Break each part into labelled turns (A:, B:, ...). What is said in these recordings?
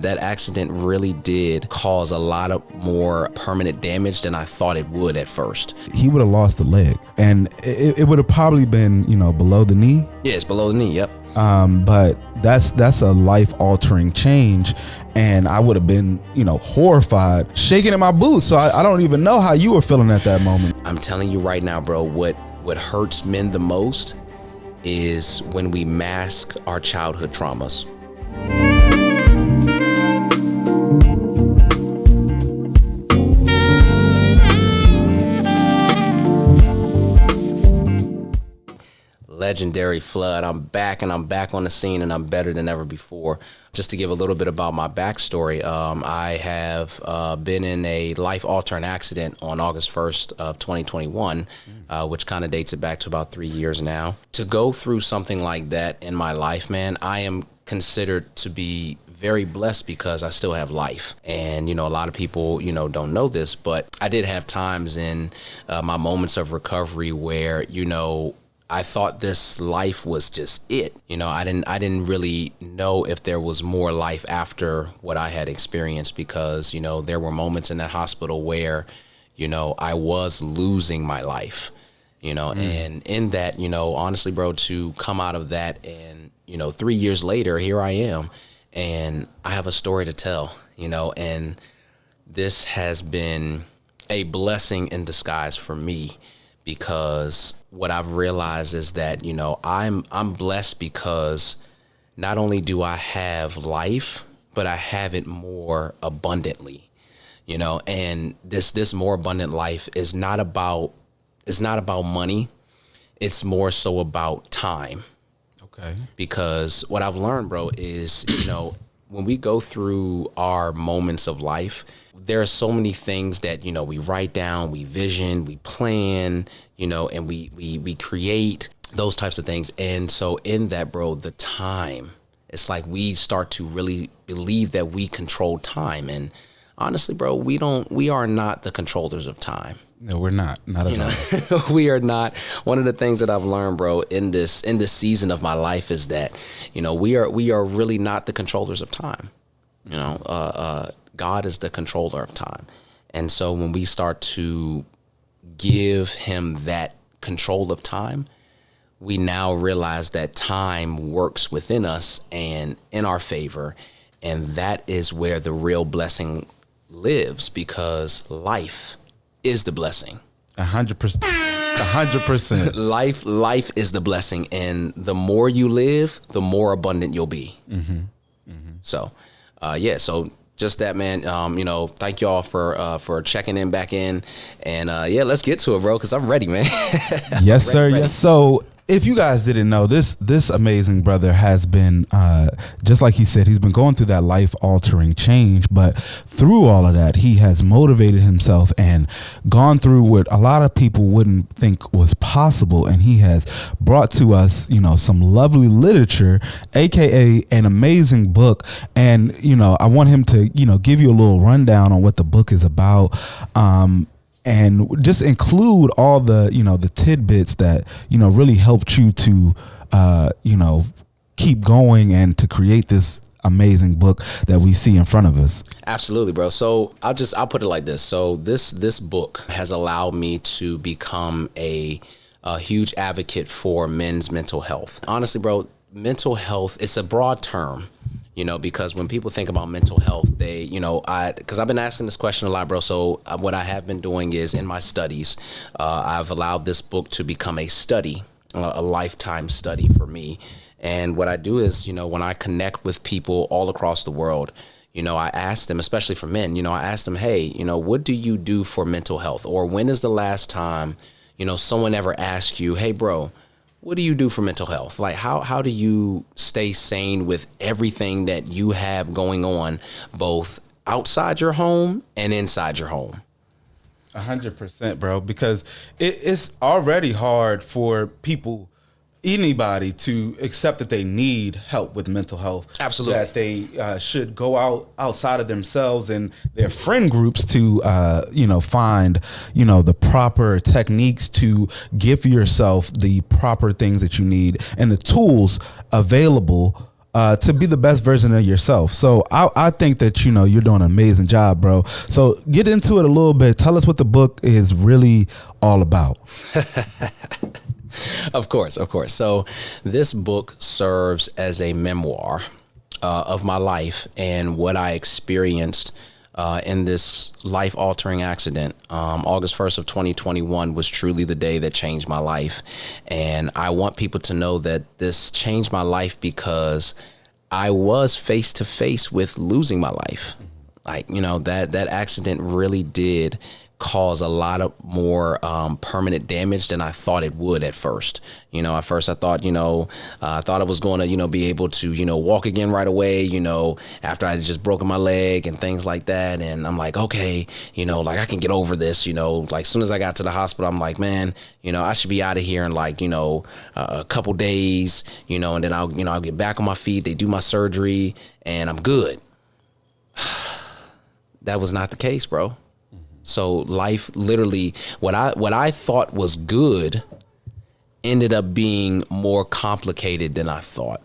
A: That accident really did cause a lot of more permanent damage than I thought it would at first.
B: He would have lost a leg, and it would have probably been, below the knee.
A: Yeah, it's below the knee. Yep.
B: But that's a life-altering change, and I would have been, horrified, shaking in my boots. So I don't even know how you were feeling at that moment.
A: I'm telling you right now, bro, what hurts men the most is when we mask our childhood traumas. Legendary Flood. I'm back on the scene, and I'm better than ever before. Just to give a little bit about my backstory, I have been in a life-altering accident on August 1st of 2021, which kind of dates it back to about 3 years now. To go through something like that in my life, man, I am considered to be very blessed because I still have life. And, a lot of people, don't know this, but I did have times in my moments of recovery where, I thought this life was just it. I didn't really know if there was more life after what I had experienced because, there were moments in that hospital where, I was losing my life, and in that, honestly, bro, to come out of that and, 3 years later, here I am and I have a story to tell, and this has been a blessing in disguise for me. Because what I've realized is that, I'm blessed because not only do I have life, but I have it more abundantly, and this more abundant life is not about money. It's more so about time.
B: Okay.
A: Because what I've learned, bro, is, when we go through our moments of life, there are so many things that, we write down, we vision, we plan, and we create those types of things. And so in that, bro, the time, it's like we start to really believe that we control time. And honestly, bro, we are not the controllers of time.
B: No, we're not. Not at all.
A: We are not. One of the things that I've learned, bro, in this season of my life is that, we are really not the controllers of time. God is the controller of time. And so when we start to give him that control of time, we now realize that time works within us and in our favor. And that is where the real blessing lives, because life is the blessing.
B: 100%. 100%.
A: Life is the blessing. And the more you live, the more abundant you'll be.
B: Mm-hmm. Mm-hmm.
A: So, so just that, man. Thank y'all for checking in back in, and let's get to it, bro, because I'm ready, man.
B: Yes, sir. Ready. Yes. So if you guys didn't know, this amazing brother has been, just like he said, he's been going through that life-altering change, but through all of that, he has motivated himself and gone through what a lot of people wouldn't think was possible, and he has brought to us, some lovely literature, aka an amazing book, and I want him to, give you a little rundown on what the book is about, and just include all the, the tidbits that, really helped you to, keep going and to create this amazing book that we see in front of us.
A: Absolutely, bro. So I'll put it like this. So this book has allowed me to become a huge advocate for men's mental health. Honestly, bro, mental health, it's a broad term. Because when people think about mental health, they, because I've been asking this question a lot, bro. So what I have been doing is in my studies, I've allowed this book to become a study, a lifetime study for me. And what I do is, when I connect with people all across the world, I ask them, especially for men, I ask them, hey, what do you do for mental health? Or when is the last time, someone ever asked you, hey, bro, what do you do for mental health? Like, how do you stay sane with everything that you have going on, both outside your home and inside your home?
B: 100%, bro, because it's already hard for people, anybody, to accept that they need help with mental health.
A: Absolutely.
B: That they should go outside of themselves and their friend groups to, find, the proper techniques to give yourself the proper things that you need and the tools available to be the best version of yourself. So I think that, you know, you're doing an amazing job, bro. So get into it a little bit. Tell us what the book is really all about.
A: Of course. So this book serves as a memoir of my life and what I experienced in this life-altering accident. August 1st of 2021 was truly the day that changed my life. And I want people to know that this changed my life because I was face to face with losing my life. Like, you know, that accident really did cause a lot of more permanent damage than I thought it would at first. You know, at first I thought, I thought I was going to, be able to, walk again right away, after I had just broken my leg and things like that. And I'm like, okay, like I can get over this, like as soon as I got to the hospital, I'm like, man, I should be out of here in like, a couple days, and then I'll get back on my feet. They do my surgery and I'm good. That was not the case, bro. So life literally, what I thought was good ended up being more complicated than I thought.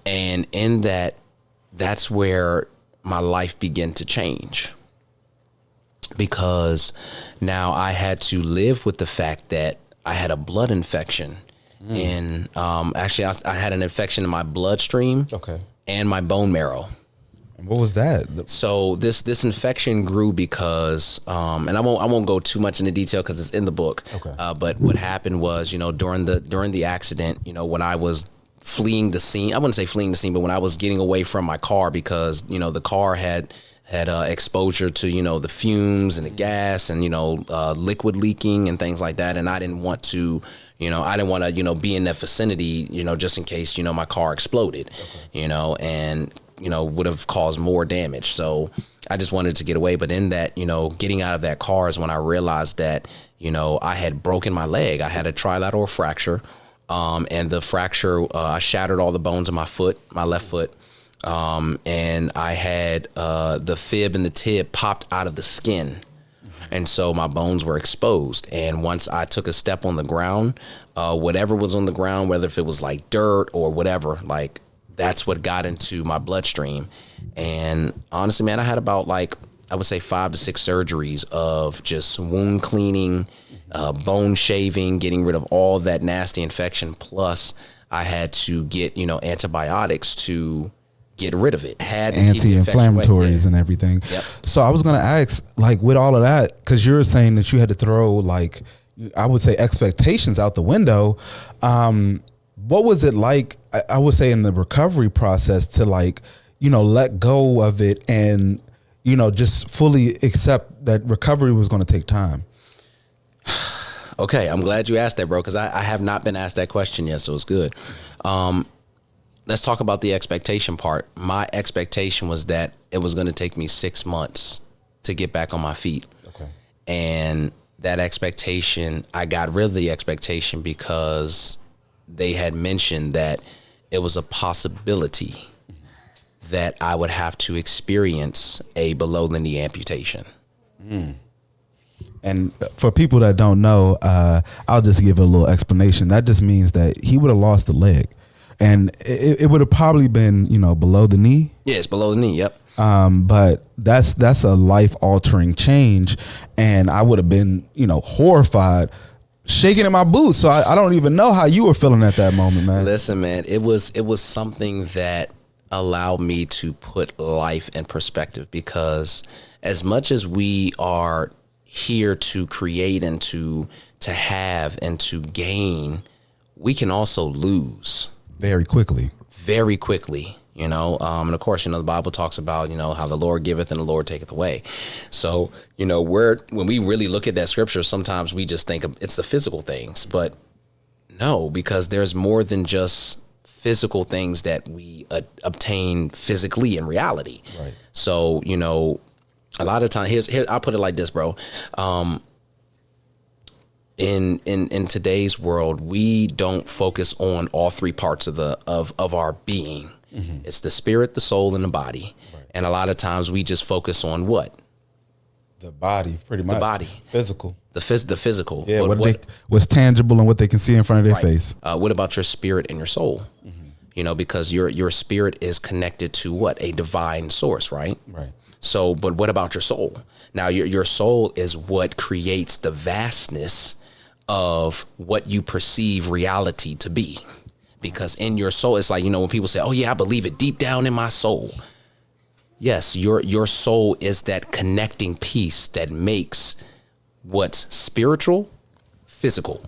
A: And in that's where my life began to change. Because now I had to live with the fact that I had a blood infection. And actually I had an infection in my bloodstream and my bone marrow.
B: What was that?
A: So this infection grew because, and I won't go too much into detail because it's in the book. But what happened was, during the accident, when I was fleeing the scene, I wouldn't say fleeing the scene, but when I was getting away from my car because, the car had exposure to, the fumes and the gas and, liquid leaking and things like that. And I didn't want to, be in that vicinity, just in case, my car exploded, and would have caused more damage. So I just wanted to get away. But in that, getting out of that car is when I realized that, I had broken my leg. I had a trilateral fracture. And the fracture, I shattered all the bones in my foot, my left foot. And I had the fib and the tib popped out of the skin. And so my bones were exposed. And once I took a step on the ground, whatever was on the ground, whether if it was like dirt or whatever, like, that's what got into my bloodstream. And honestly, man, I had about I would say 5 to 6 surgeries of just wound cleaning, bone shaving, getting rid of all that nasty infection. Plus I had to get, antibiotics to get rid of it. Had to
B: anti-inflammatories and everything.
A: Yep.
B: So I was going to ask, with all of that, cause you're saying that you had to throw I would say expectations out the window. What was it like, I would say, in the recovery process to let go of it and, just fully accept that recovery was going to take time?
A: Okay. I'm glad you asked that, bro. Cause I have not been asked that question yet. So it's good. Let's talk about the expectation part. My expectation was that it was going to take me 6 months to get back on my feet. And that expectation, I got rid of the expectation because they had mentioned that it was a possibility that I would have to experience a below the knee amputation.
B: And for people that don't know, I'll just give a little explanation. That just means that he would have lost the leg, and it would have probably been, below the knee.
A: Yeah, it's below the knee. Yep.
B: But that's a life altering change, and I would have been, horrified, shaking in my boots. So I don't even know how you were feeling at that moment, man.
A: Listen, man, it was something that allowed me to put life in perspective, because as much as we are here to create and to have and to gain, we can also lose
B: very quickly. And
A: of course, the Bible talks about, how the Lord giveth and the Lord taketh away. So, when we really look at that scripture, sometimes we just think it's the physical things, but no, because there's more than just physical things that we obtain physically in reality.
B: Right.
A: So, a lot of times, here I'll put it like this, bro. In today's world, we don't focus on all 3 parts of our being. It's the spirit, the soul, and the body. Right. And a lot of times we just focus on what?
B: The body, pretty much.
A: The body.
B: Physical.
A: The physical.
B: Yeah, what's tangible and what they can see in front of their face.
A: What about your spirit and your soul? because your spirit is connected to what? A divine source, right?
B: Right.
A: So, but what about your soul? Now, your soul is what creates the vastness of what you perceive reality to be. Because in your soul, it's like, when people say, oh yeah, I believe it deep down in my soul. Yes, your soul is that connecting piece that makes what's spiritual physical.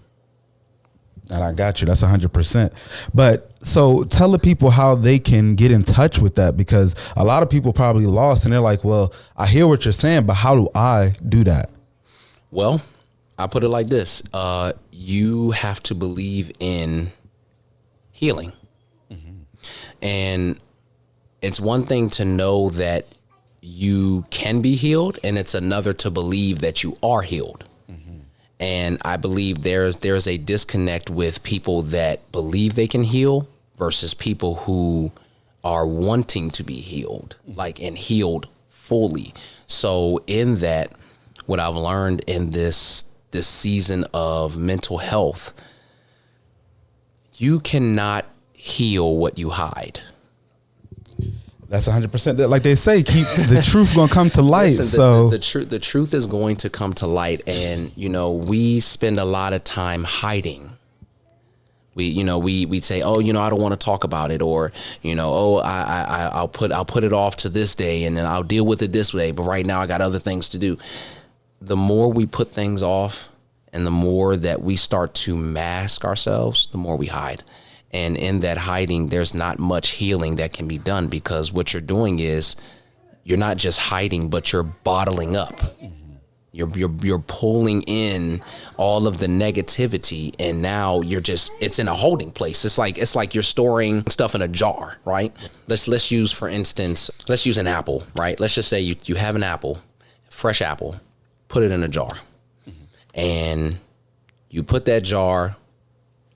B: And I got you. That's 100%. But so tell the people how they can get in touch with that, because a lot of people probably lost and they're like, well, I hear what you're saying, but how do I do that?
A: Well, I put it like this. You have to believe in healing. And it's one thing to know that you can be healed, and it's another to believe that you are healed. And I believe there's a disconnect with people that believe they can heal versus people who are wanting to be healed, and healed fully. So in that, what I've learned in this season of mental health, you cannot heal what you hide.
B: That's 100%. Like they say, keep the truth gonna come to light.
A: Listen, the truth is going to come to light, and we spend a lot of time hiding. We'd say, oh, I don't want to talk about it, or I'll put it off to this day, and then I'll deal with it this way. But right now, I got other things to do. The more we put things off, and the more that we start to mask ourselves, the more we hide. And in that hiding, there's not much healing that can be done, because what you're doing is you're not just hiding, but you're bottling up. You're pulling in all of the negativity, and now it's in a holding place. It's like you're storing stuff in a jar, right? Let's use, for instance, an apple, right? Let's just say you have an apple, fresh apple, put it in a jar, and you put that jar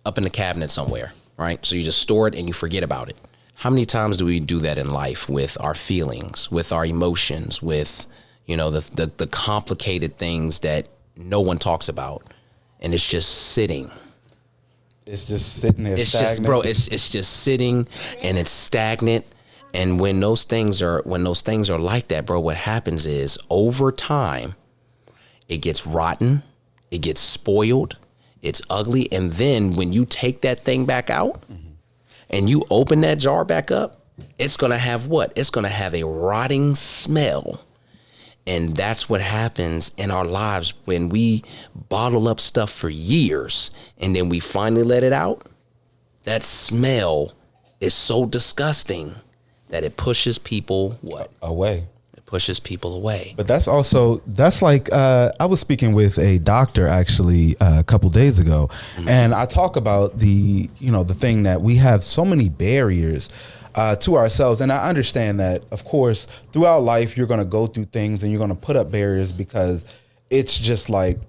A: up in the cabinet somewhere. Right? So you just store it and you forget about it. How many times do we do that in life with our feelings, with our emotions, with, the complicated things that no one talks about, and it's just sitting.
B: It's just sitting there.
A: It's
B: stagnant.
A: it's just sitting, and it's stagnant. And when those things are like that, bro, what happens is over time, it gets rotten, it gets spoiled. It's ugly. And then when you take that thing back out and you open that jar back up, it's going to have what? It's going to have a rotting smell. And that's what happens in our lives when we bottle up stuff for years and then we finally let it out. That smell is so disgusting that it pushes people what?
B: Away.
A: Pushes people away.
B: But that's like I was speaking with a doctor actually a couple days ago, and I talk about the thing that we have so many barriers to ourselves. And I understand that, of course, throughout life you're going to go through things and you're going to put up barriers, because it's just like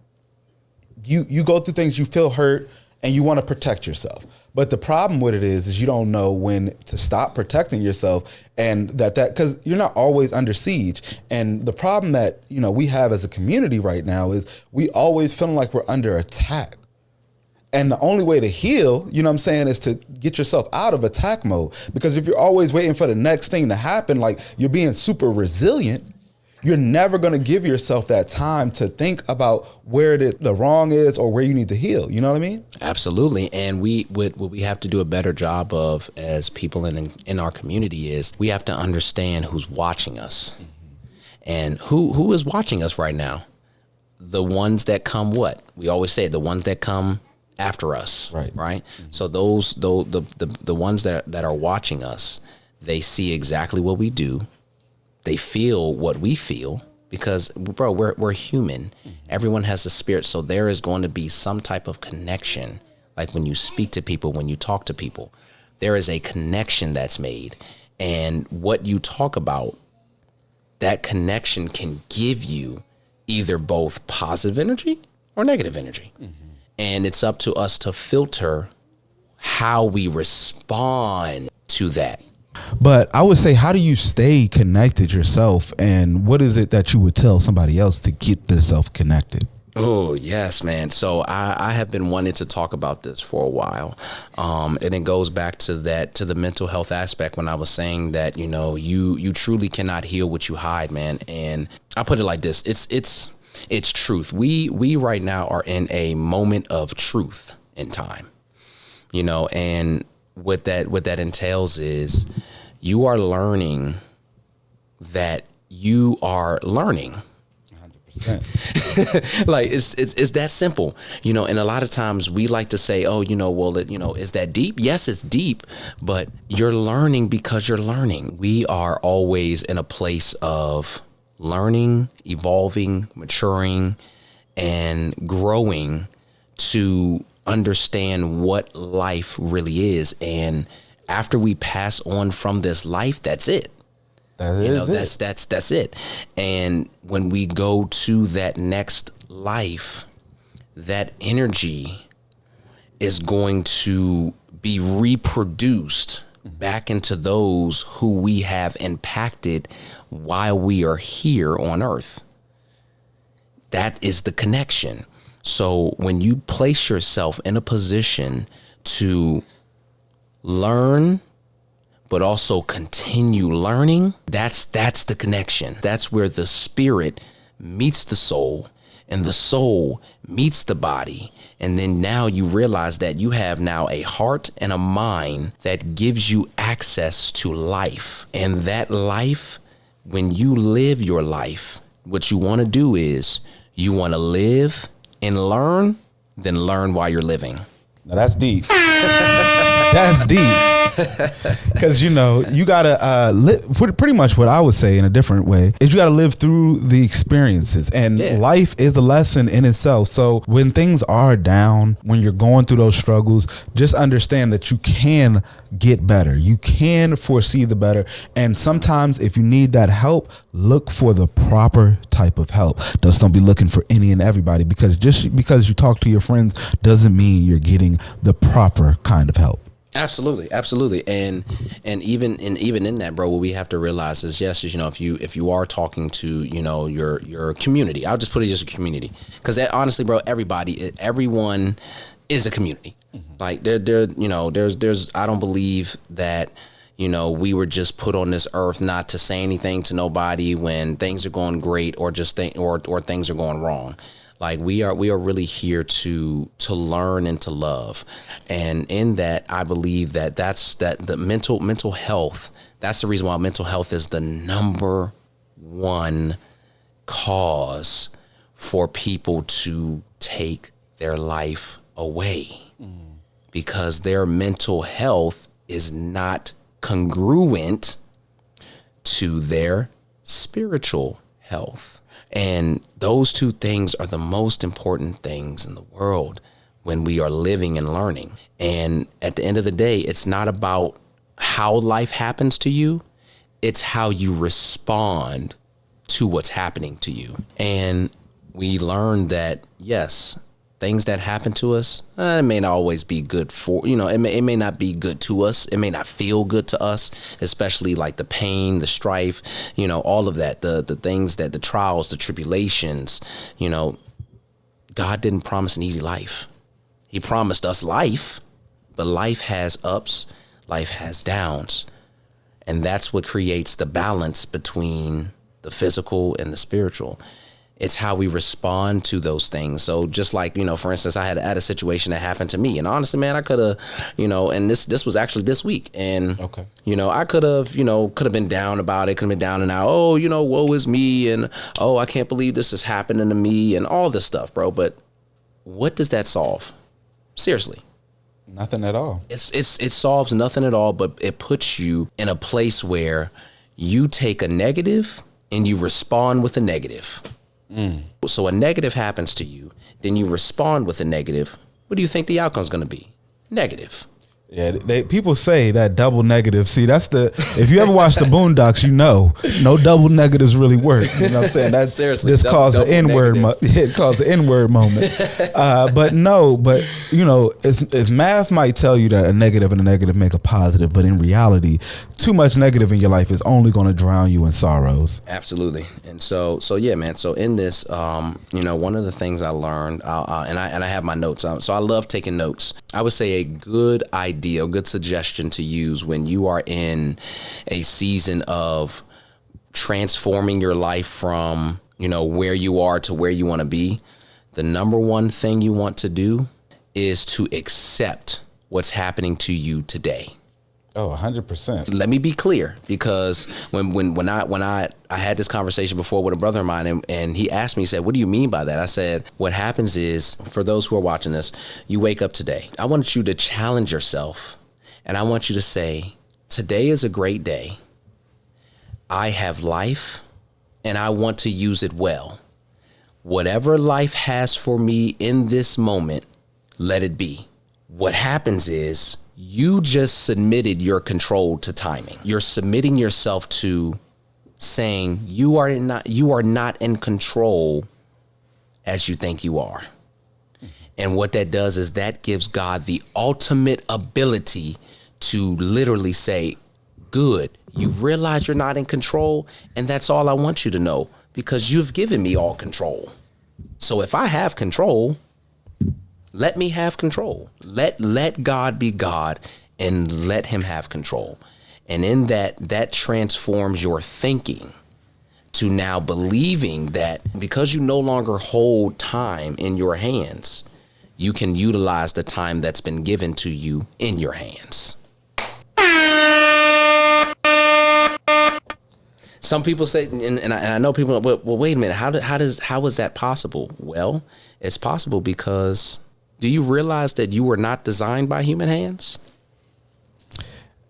B: you go through things, you feel hurt and you want to protect yourself. But the problem with it is you don't know when to stop protecting yourself, and that because you're not always under siege. And the problem that, we have as a community right now is we always feeling like we're under attack. And the only way to heal, is to get yourself out of attack mode. Because if you're always waiting for the next thing to happen, like you're being super resilient, you're never going to give yourself that time to think about where the wrong is or where you need to heal. You know what I mean?
A: Absolutely. And what we have to do a better job of as people in our community is we have to understand who's watching us. And who is watching us right now? The ones that come what? We always say the ones that come after us. Right. So those the ones that are watching us, they see exactly what we do. They feel what we feel, because, bro, we're human. Everyone has a spirit. So there is going to be some type of connection. Like when you speak to people, when you talk to people, there is a connection that's made. And what you talk about, that connection can give you either both positive energy or negative energy. And it's up to us to filter how we respond to that.
B: But I would say, how do you stay connected yourself, and what is it that you would tell somebody else to get themselves connected?
A: Oh, yes, man. So I have been wanting to talk about this for a while. And it goes back to the mental health aspect when I was saying that, you truly cannot heal what you hide, man. And I put it like this. It's truth. We right now are in a moment of truth in time, and what that entails is you are learning that you are learning. 100%. Like it's that simple, and a lot of times we like to say, oh, is that deep? Yes, it's deep, but you're learning because you're learning. We are always in a place of learning, evolving, maturing, and growing to understand what life really is. And after we pass on from this life, that's it. That's it. And when we go to that next life, that energy is going to be reproduced back into those who we have impacted while we are here on earth. That is the connection. So when you place yourself in a position to learn, but also continue learning, that's the connection. That's where the spirit meets the soul and the soul meets the body. And then now you realize that you have now a heart and a mind that gives you access to life. And that life, when you live your life, what you want to do is you want to live and learn, then learn while you're living.
B: Now that's deep. That's deep. Because, you gotta pretty much what I would say in a different way is you gotta live through the experiences, and life is a lesson in itself. So when things are down, when you're going through those struggles, just understand that you can get better. You can foresee the better. And sometimes if you need that help, look for the proper type of help. Just don't be looking for any and everybody, because just because you talk to your friends doesn't mean you're getting the proper kind of help.
A: Absolutely. And even in that, bro, what we have to realize is, yes, if you are talking to, your community, I'll just put it as a community, because honestly, bro, everyone is a community. Mm-hmm. Like there's I don't believe that, we were just put on this earth not to say anything to nobody when things are going great or just or things are going wrong. Like we are really here to learn and to love. And in that, I believe that the mental health, that's the reason why mental health is the number one cause for people to take their life away. Because their mental health is not congruent to their spiritual health. And those two things are the most important things in the world when we are living and learning. And at the end of the day, it's not about how life happens to you. It's how you respond to what's happening to you. And we learned that, yes, things that happen to us, it may not always be good for, it may not be good to us. It may not feel good to us, especially like the pain, the strife, all of that, the things that the trials, the tribulations, God didn't promise an easy life. He promised us life, but life has ups, life has downs. And that's what creates the balance between the physical and the spiritual. It's how we respond to those things. So just like, for instance, I had a situation that happened to me, and honestly, man, I could have, and this was actually this week, and, okay. I could have been down about it, could have been down and out. Oh, woe is me. And, oh, I can't believe this is happening to me and all this stuff, bro. But what does that solve? Seriously.
B: Nothing at all.
A: It solves nothing at all, but it puts you in a place where you take a negative and you respond with a negative. So a negative happens to you, then you respond with a negative. What do you think the outcome is going to be? Negative.
B: Yeah, people say that double negative. See, that's if you ever watch the Boondocks, you know, no double negatives really work. You know what I'm saying? That's
A: seriously,
B: this caused an N-word. It caused an N-word moment. But you know, it's math might tell you that a negative and a negative make a positive, but in reality, too much negative in your life is only going to drown you in sorrows.
A: Absolutely. And so yeah, man. So in this, you know, one of the things I learned, and I have my notes. So I love taking notes. I would say a good idea, a good suggestion to use when you are in a season of transforming your life from, you know, where you are to where you want to be. The number one thing you want to do is to accept what's happening to you today.
B: Oh, 100%.
A: Let me be clear, because when I had this conversation before with a brother of mine, and he asked me, he said, what do you mean by that? I said, what happens is, for those who are watching this, you wake up today. I want you to challenge yourself, and I want you to say, today is a great day. I have life, and I want to use it well. Whatever life has for me in this moment, let it be. What happens is, you just submitted your control to timing. You're submitting yourself to saying you are not in control as you think you are. And what that does is that gives God the ultimate ability to literally say, good, you've realized you're not in control, and that's all I want you to know, because you've given me all control. So if I have control, let me have control. Let God be God, and let him have control. And in that transforms your thinking to now believing that because you no longer hold time in your hands, you can utilize the time that's been given to you in your hands. Some people say, and I know people, well, wait a minute, how is that possible? Well, it's possible because, do you realize that you were not designed by human hands?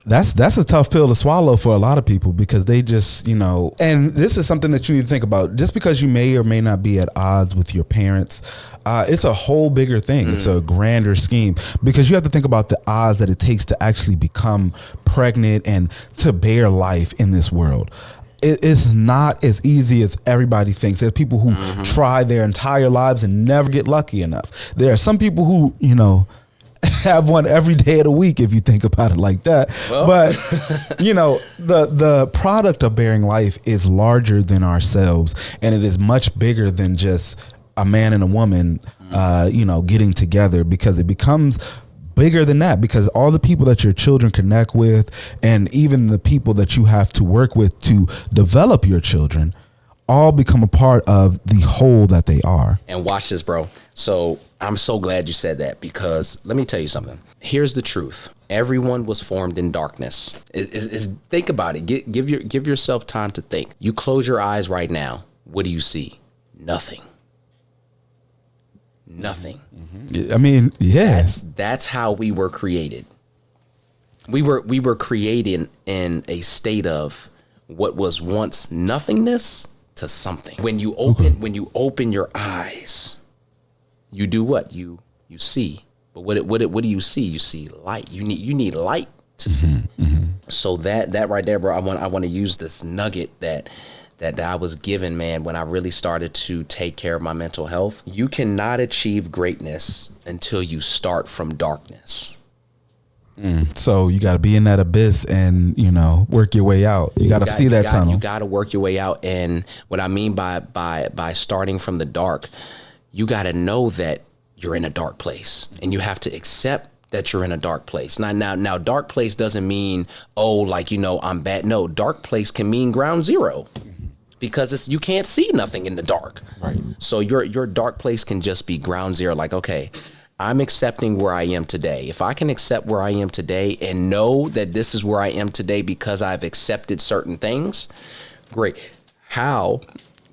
B: That's a tough pill to swallow for a lot of people, because they just, you know, and this is something that you need to think about. Just because you may or may not be at odds with your parents, it's a whole bigger thing. It's a grander scheme, because you have to think about the odds that it takes to actually become pregnant and to bear life in this world. It's not as easy as everybody thinks. There's people who try their entire lives and never get lucky enough. There are some people who, you know, have one every day of the week, if you think about it like that. Well. But, you know, the product of bearing life is larger than ourselves, and it is much bigger than just a man and a woman, you know, getting together, because it becomes bigger than that, because all the people that your children connect with, and even the people that you have to work with to develop your children, all become a part of the whole that they are.
A: And watch this, bro. So I'm so glad you said that, because let me tell you something. Here's the truth. Everyone was formed in darkness. Think about it. Give yourself time to think. You close your eyes right now. What do you see? Nothing. Nothing.
B: I mean, yeah.
A: That's how we were created. We were created in a state of what was once nothingness to something. When you open your eyes, you do what? You see. But what do you see? You see light. You need light to see. So that right there, bro, I want to use this nugget that I was given, man, when I really started to take care of my mental health. You cannot achieve greatness until you start from darkness.
B: So you got to be in that abyss and, you know, work your way out. You got to see that tunnel.
A: You got to work your way out. And what I mean by starting from the dark, you got to know that you're in a dark place, and you have to accept that you're in a dark place. Now, dark place doesn't mean, oh, like, you know, I'm bad. No, dark place can mean ground zero, because you can't see nothing in the dark.
B: Right.
A: So your dark place can just be ground zero. Like, okay, I'm accepting where I am today. If I can accept where I am today and know that this is where I am today because I've accepted certain things, great. How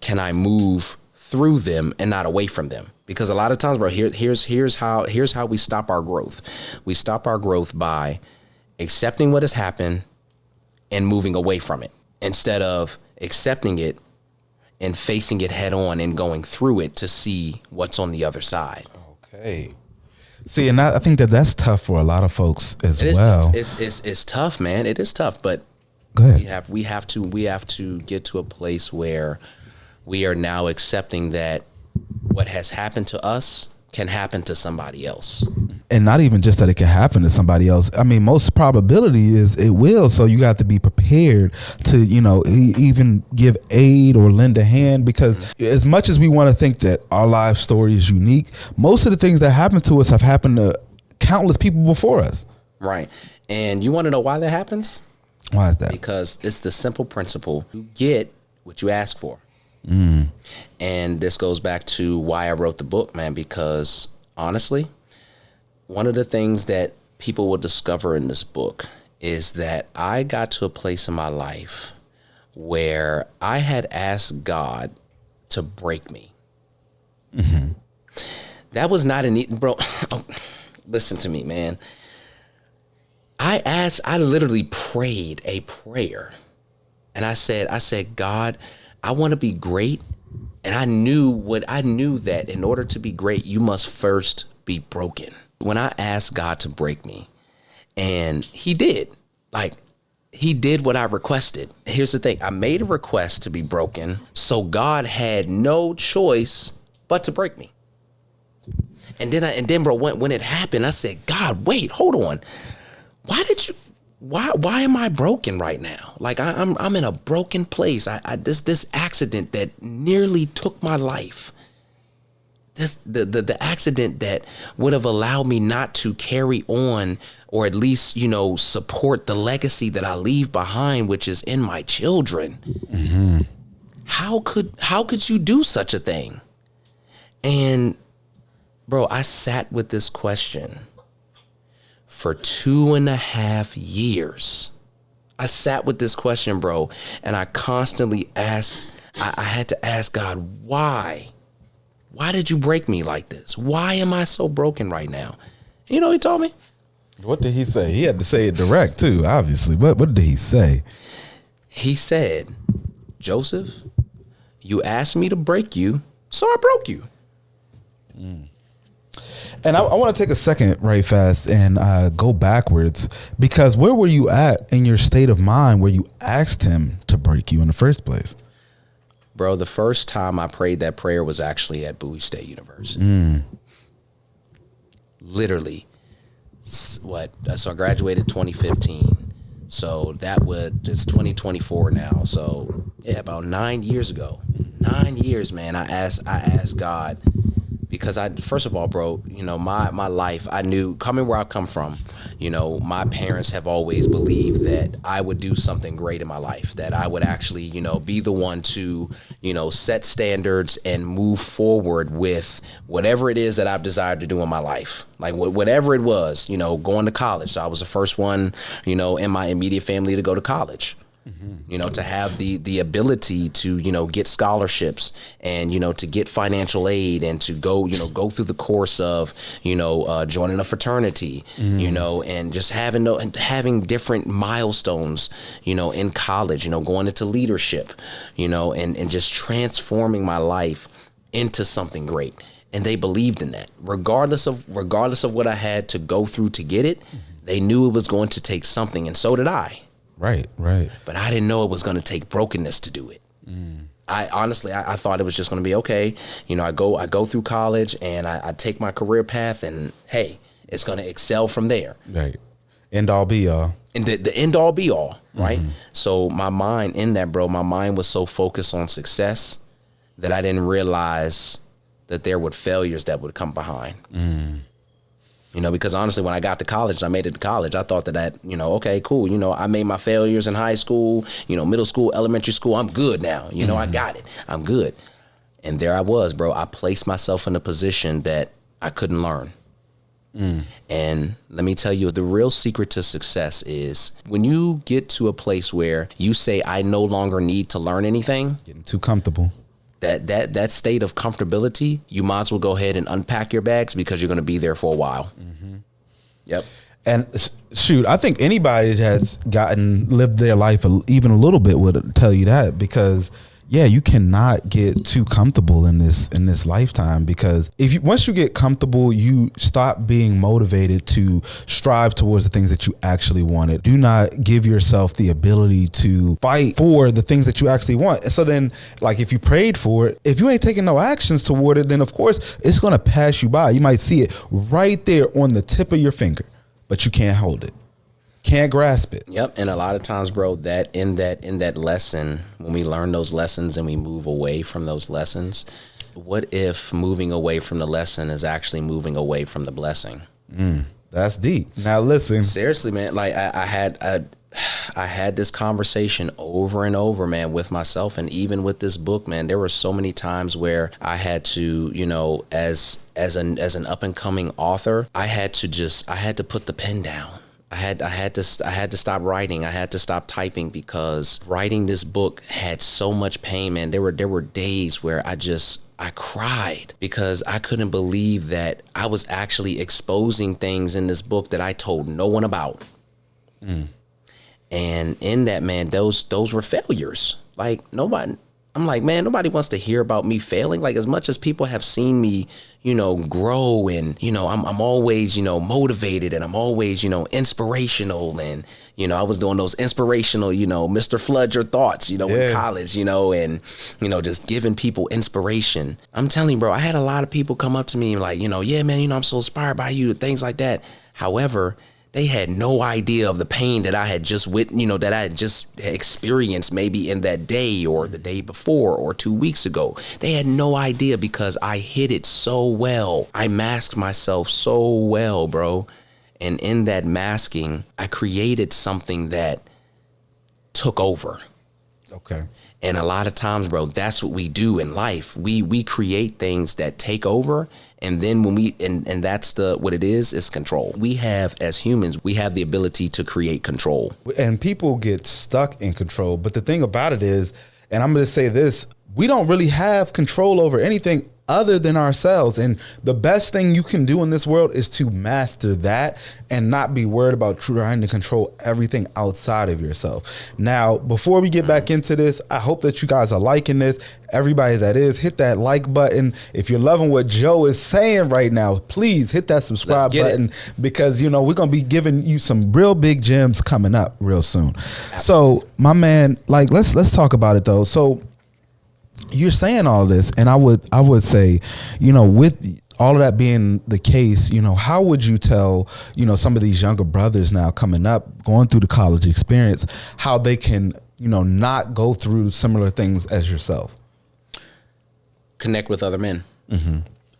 A: can I move through them and not away from them? Because a lot of times, bro, here's how we stop our growth. We stop our growth by accepting what has happened and moving away from it, instead of accepting it and facing it head on and going through it to see what's on the other side.
B: Okay. See, and I think that's tough for a lot of folks as
A: It is
B: well.
A: tough. It's tough, man. It is tough, but
B: Go ahead.
A: we have to get to a place where we are now accepting that what has happened to us can happen to somebody else.
B: And not even just that it can happen to somebody else. I mean, most probability is it will. So you got to be prepared to, even give aid or lend a hand, because as much as we want to think that our life story is unique, most of the things that happen to us have happened to countless people before us.
A: Right. And you want to know why that happens?
B: Why is that?
A: Because it's the simple principle: you get what you ask for. And this goes back to why I wrote the book, man, because honestly, one of the things that people will discover in this book is that I got to a place in my life where I had asked God to break me. That was not an bro. Listen to me, man. I literally prayed a prayer, and I said, God, I want to be great. And I knew that in order to be great, you must first be broken. When I asked God to break me, and he did what I requested. Here's the thing. I made a request to be broken, so God had no choice but to break me. And then bro, when it happened, I said, God, wait, hold on. Why am I broken right now? Like I'm in a broken place. This accident that nearly took my life. The accident that would have allowed me not to carry on, or at least, support the legacy that I leave behind, which is in my children. Mm-hmm. How could you do such a thing? And bro, I sat with this question for 2.5 years. I sat with this question, bro, and I constantly asked, I had to ask God, why? Why did you break me like this? Why am I so broken right now? You know what he told me?
B: What did he say? He had to say it direct too, obviously. What did he say?
A: He said, Joseph, you asked me to break you, so I broke you.
B: And I want to take a second right fast and go backwards, because where were you at in your state of mind where you asked him to break you in the first place?
A: Bro, the first time I prayed that prayer was actually at Bowie State University. Literally. So I graduated 2015. So it's 2024 now. So yeah, about 9 years ago. 9 years, man. I asked God, because first of all, bro, my life, I knew coming where I come from, my parents have always believed that I would do something great in my life, that I would actually, be the one to, set standards and move forward with whatever it is that I've desired to do in my life. Like whatever it was, going to college. So I was the first one, in my immediate family to go to college. To have the ability to, get scholarships and, to get financial aid and to go through the course of, joining a fraternity, and just having different milestones, in college, going into leadership, and just transforming my life into something great. And they believed in that regardless of what I had to go through to get it. They knew it was going to take something. And so did I.
B: Right.
A: But I didn't know it was going to take brokenness to do it. I honestly thought it was just going to be okay. I go through college and I take my career path, and hey, it's going to excel from there.
B: Right. End all be all.
A: And the end all be all, right? So my mind was so focused on success that I didn't realize that there were failures that would come behind. Because honestly, when I got to college, I made it to college, I thought that, okay, cool. I made my failures in high school, middle school, elementary school. I'm good now. I got it. I'm good. And there I was, bro. I placed myself in a position that I couldn't learn. And let me tell you, the real secret to success is when you get to a place where you say, I no longer need to learn anything.
B: Getting too comfortable.
A: That state of comfortability, you might as well go ahead and unpack your bags, because you're going to be there for a while. Yep.
B: And shoot, I think anybody that has lived their life even a little bit would tell you that, because yeah, you cannot get too comfortable in this lifetime, because once you get comfortable, you stop being motivated to strive towards the things that you actually wanted. Do not give yourself the ability to fight for the things that you actually want. And so then, like, if you prayed for it, if you ain't taking no actions toward it, then of course it's going to pass you by. You might see it right there on the tip of your finger, but you can't hold it. Can't grasp it.
A: Yep. And a lot of times, bro, that in that lesson, when we learn those lessons and we move away from those lessons, what if moving away from the lesson is actually moving away from the blessing?
B: That's deep. Now listen.
A: Seriously, man, like I had this conversation over and over, man, with myself, and even with this book, man. There were so many times where I had to, you know, as an up and coming author, I had to put the pen down. I had to stop writing. I had to stop typing, because writing this book had so much pain, man. There were days where I cried because I couldn't believe that I was actually exposing things in this book that I told no one about. And in that, man, those were failures. Like, I'm like, man, nobody wants to hear about me failing. Like, as much as people have seen me, you know, grow, and, you know, I'm always, you know, motivated, and I'm always, you know, inspirational. And, you know, I was doing those inspirational, you know, Mr. Flood Your Thoughts, you know, in college, you know, and, you know, just giving people inspiration. I'm telling you, bro, I had a lot of people come up to me and like, you know, yeah, man, you know, I'm so inspired by you, things like that. However, they had no idea of the pain that I had just that I had just experienced, maybe in that day or the day before or 2 weeks ago. They had no idea, because I hid it so well. I masked myself so well, bro. And in that masking, I created something that took over.
B: Okay.
A: And a lot of times, bro, that's what we do in life. We create things that take over. And then when and that's what it is control. We have, as humans, we have the ability to create control.
B: And people get stuck in control. But the thing about it is, and I'm going to say this, we don't really have control over anything other than ourselves. And the best thing you can do in this world is to master that and not be worried about trying to control everything outside of yourself. Now, before we get back into this, I hope that you guys are liking this. Everybody that is, hit that like button. If you're loving what Joe is saying right now, please hit that subscribe button, because, you know, we're going to be giving you some real big gems coming up real soon. Absolutely. So, my man, like, let's talk about it though. So, you're saying all of this, and I would say, you know, with all of that being the case, you know, how would you tell, you know, some of these younger brothers now coming up, going through the college experience, how they can, you know, not go through similar things as yourself?
A: Connect with other men. Mm-hmm.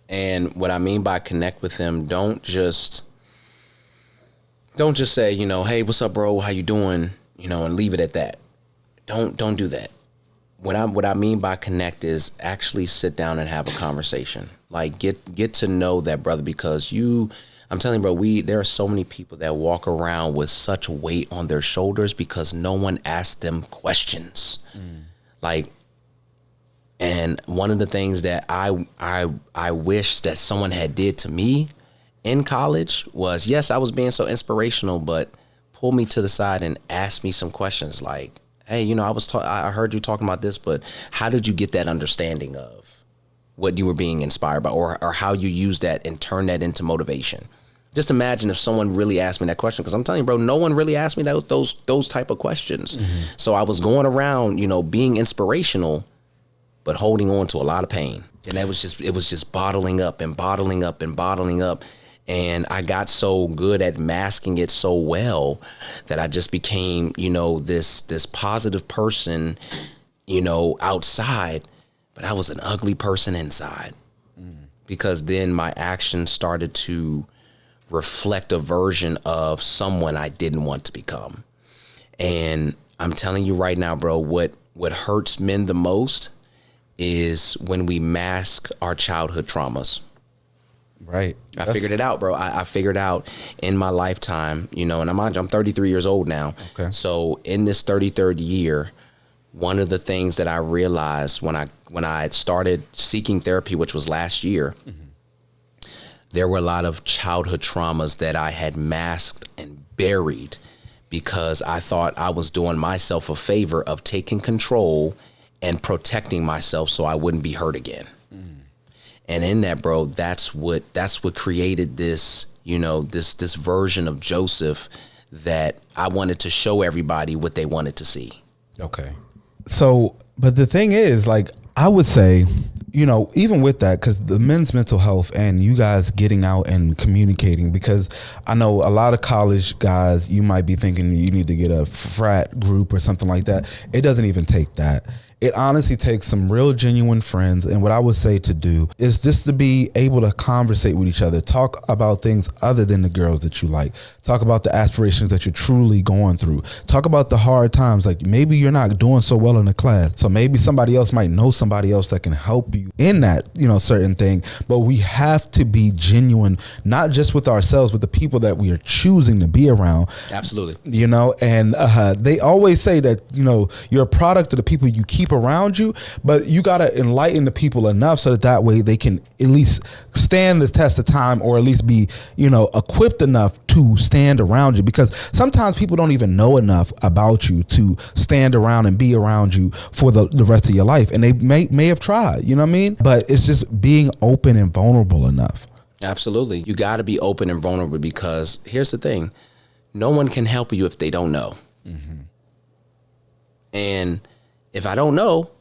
A: And what I mean by connect with them, don't just say, you know, hey, what's up, bro? How you doing? You know, and leave it at that. Don't do that. What I mean by connect is actually sit down and have a conversation. Like, get to know that brother, because I'm telling you, bro, there are so many people that walk around with such weight on their shoulders because no one asked them questions. Like, and one of the things that I wish that someone had did to me in college was, yes, I was being so inspirational, but pull me to the side and ask me some questions like, hey, you know, I heard you talking about this, but how did you get that understanding of what you were being inspired by, or how you use that and turn that into motivation? Just imagine if someone really asked me that question, because I'm telling you, bro, no one really asked me those type of questions. Mm-hmm. So I was going around, you know, being inspirational, but holding on to a lot of pain. And it was just bottling up and bottling up and bottling up. And I got so good at masking it so well that I just became, you know, this positive person, you know, outside, but I was an ugly person inside. Because then my actions started to reflect a version of someone I didn't want to become. And I'm telling you right now, bro, what hurts men the most is when we mask our childhood traumas.
B: Right.
A: I figured it out, bro. I figured out in my lifetime, you know, and I'm 33 years old now.
B: Okay.
A: So in this 33rd year, one of the things that I realized when I started seeking therapy, which was last year, there were a lot of childhood traumas that I had masked and buried because I thought I was doing myself a favor of taking control and protecting myself so I wouldn't be hurt again. And in that, bro, that's what created this, this version of Joseph that I wanted to show everybody what they wanted to see.
B: Okay. So, but the thing is, like, I would say, even with that, because the men's mental health and you guys getting out and communicating, because I know a lot of college guys, you might be thinking you need to get a frat group or something like that. It doesn't even take that. It honestly takes some real genuine friends. And what I would say to do is just to be able to conversate with each other, talk about things other than the girls that you like, talk about the aspirations that you're truly going through, talk about the hard times. Like maybe you're not doing so well in the class. So maybe somebody else might know somebody else that can help you in that, certain thing. But we have to be genuine, not just with ourselves, but the people that we are choosing to be around.
A: Absolutely.
B: And they always say that, you're a product of the people you keep around you, but you got to enlighten the people enough so that way they can at least stand the test of time, or at least be, equipped enough to stand around you, because sometimes people don't even know enough about you to stand around and be around you for the rest of your life. And they may have tried, you know what I mean? But it's just being open and vulnerable enough.
A: Absolutely. You got to be open and vulnerable, because here's the thing. No one can help you if they don't know. Mm-hmm. And if I don't know,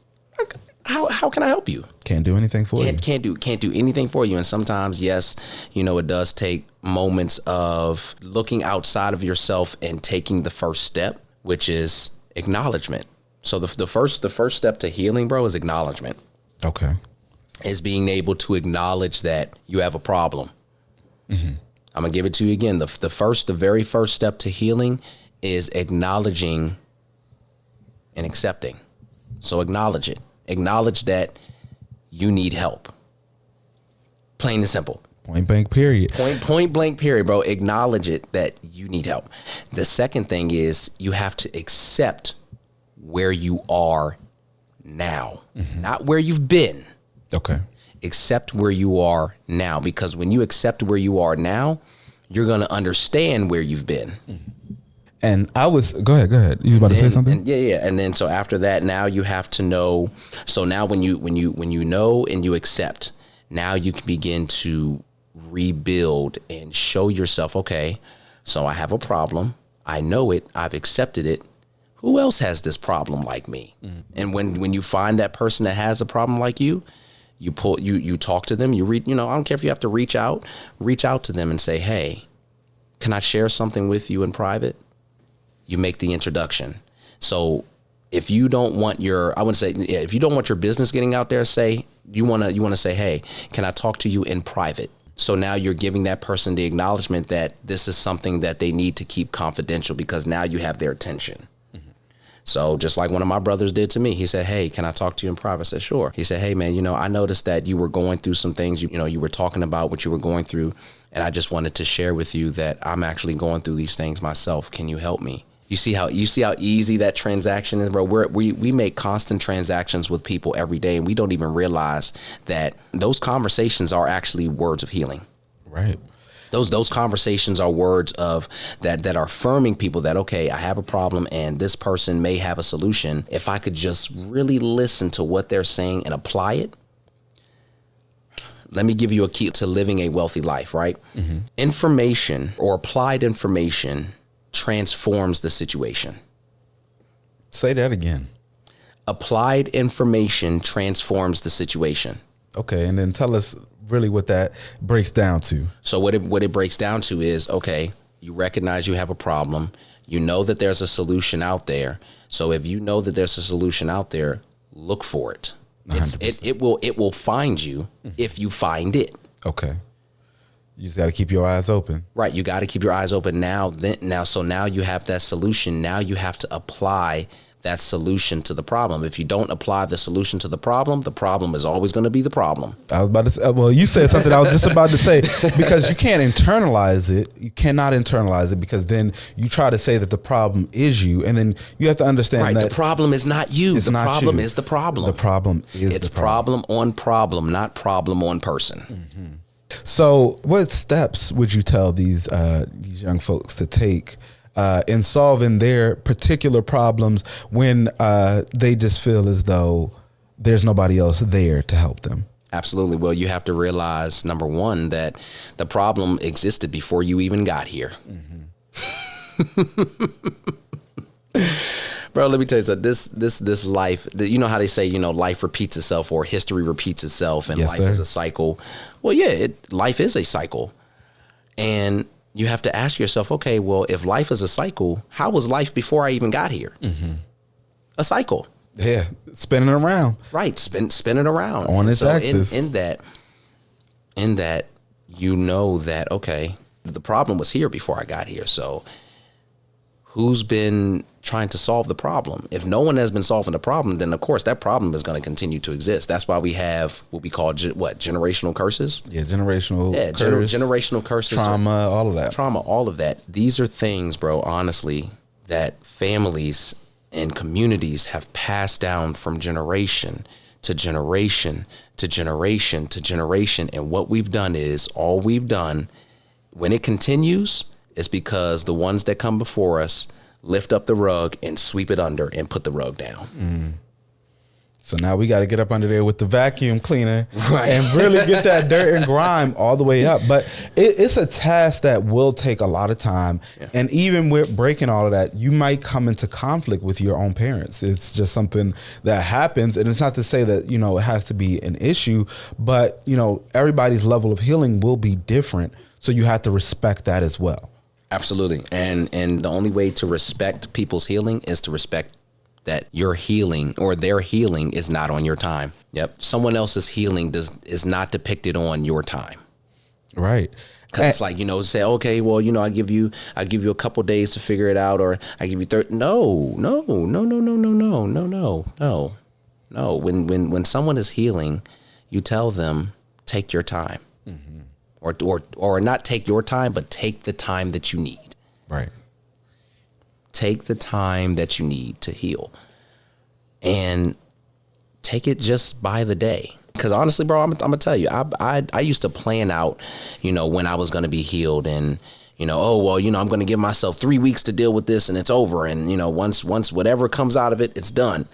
A: how can I help you?
B: Can't do anything for you.
A: Can't do anything for you. And sometimes, yes, it does take moments of looking outside of yourself and taking the first step, which is acknowledgement. So the first step to healing, bro, is acknowledgement.
B: Okay.
A: Is being able to acknowledge that you have a problem. Mm-hmm. I'm gonna give it to you again. The very first step to healing is acknowledging and accepting. So acknowledge it. Acknowledge that you need help. Plain and simple.
B: Point blank period.
A: Point blank period, bro. Acknowledge it that you need help. The second thing is you have to accept where you are now, not where you've been.
B: Okay.
A: Accept where you are now, because when you accept where you are now, you're going to understand where you've been.
B: And go ahead. You about to say something?
A: Yeah. And then so after that, now you have to know. So now when you know and you accept, now you can begin to rebuild and show yourself, okay, so I have a problem. I know it. I've accepted it. Who else has this problem like me? Mm-hmm. And when you find that person that has a problem like you talk to them, I don't care if you have to reach out to them and say, hey, can I share something with you in private? You make the introduction. So if you don't want if you don't want your business getting out there, say you want to say, hey, can I talk to you in private? So now you're giving that person the acknowledgement that this is something that they need to keep confidential, because now you have their attention. Mm-hmm. So just like one of my brothers did to me, he said, hey, can I talk to you in private? I said, sure. He said, hey man, I noticed that you were going through some things, you were talking about what you were going through. And I just wanted to share with you that I'm actually going through these things myself. Can you help me? You see how easy that transaction is, bro? We make constant transactions with people every day, and we don't even realize that those conversations are actually words of healing.
B: Right.
A: Those conversations are words of that are affirming people that, okay, I have a problem and this person may have a solution. If I could just really listen to what they're saying and apply it. Let me give you a key to living a wealthy life, right? Mm-hmm. Information or applied information transforms the situation.
B: Say that again.
A: Applied information transforms the situation.
B: Okay, and then tell us really what that breaks down to.
A: So what it breaks down to is, okay, you recognize you have a problem. You know that there's a solution out there. So if you know that there's a solution out there, look for it. It will find you if you find it.
B: Okay. You just got to keep your eyes open.
A: Right. You got to keep your eyes open So now you have that solution. Now you have to apply that solution to the problem. If you don't apply the solution to the problem is always going to be the problem.
B: I was about to say, well, you said something I was just about to say, because you can't internalize it. You cannot internalize it, because then you try to say that the problem is you. And then you have to understand that
A: the problem is not you. The problem is the problem.
B: The problem is
A: the problem. It's problem on problem, not problem on person.
B: Mm-hmm. So what steps would you tell these young folks to take in solving their particular problems when they just feel as though there's nobody else there to help them.
A: Absolutely. Well, you have to realize, number one, that the problem existed before you even got here. Bro, let me tell you something. This life, you know how they say, life repeats itself or history repeats itself and life is a cycle. Well, yeah, life is a cycle. And you have to ask yourself, okay, well, if life is a cycle, how was life before I even got here? A cycle.
B: Yeah, spinning around.
A: Right, spinning around.
B: On its axis.
A: In that, you know that, okay, the problem was here before I got here. So who's been trying to solve the problem? If no one has been solving the problem, then of course that problem is going to continue to exist. That's why we have what we call generational curses.
B: Yeah, generational
A: curses,
B: trauma, all of that.
A: These are things, bro, honestly, that families and communities have passed down from generation to generation to generation to generation. And what we've done is, all we've done, when it continues, is because the ones that come before us lift up the rug and sweep it under and put the rug down.
B: So now we got to get up under there with the vacuum cleaner,
A: right,
B: and really get that dirt and grime all the way up. But it's a task that will take a lot of time. Yeah. And even with breaking all of that, you might come into conflict with your own parents. It's just something that happens. And it's not to say that, it has to be an issue, but, everybody's level of healing will be different. So you have to respect that as well.
A: Absolutely. And the only way to respect people's healing is to respect that your healing or their healing is not on your time. Yep. Someone else's healing is not depicted on your time.
B: Right.
A: Cause it's like, say, okay, well, I give you a couple days to figure it out, or I give you 30. No. When someone is healing, you tell them, take your time. Or not take your time, but take the time that you need.
B: Right.
A: Take the time that you need to heal, and take it just by the day. Because honestly, bro, I'm gonna tell you, I used to plan out, when I was gonna be healed, and I'm gonna give myself 3 weeks to deal with this, and it's over. And once whatever comes out of it, it's done.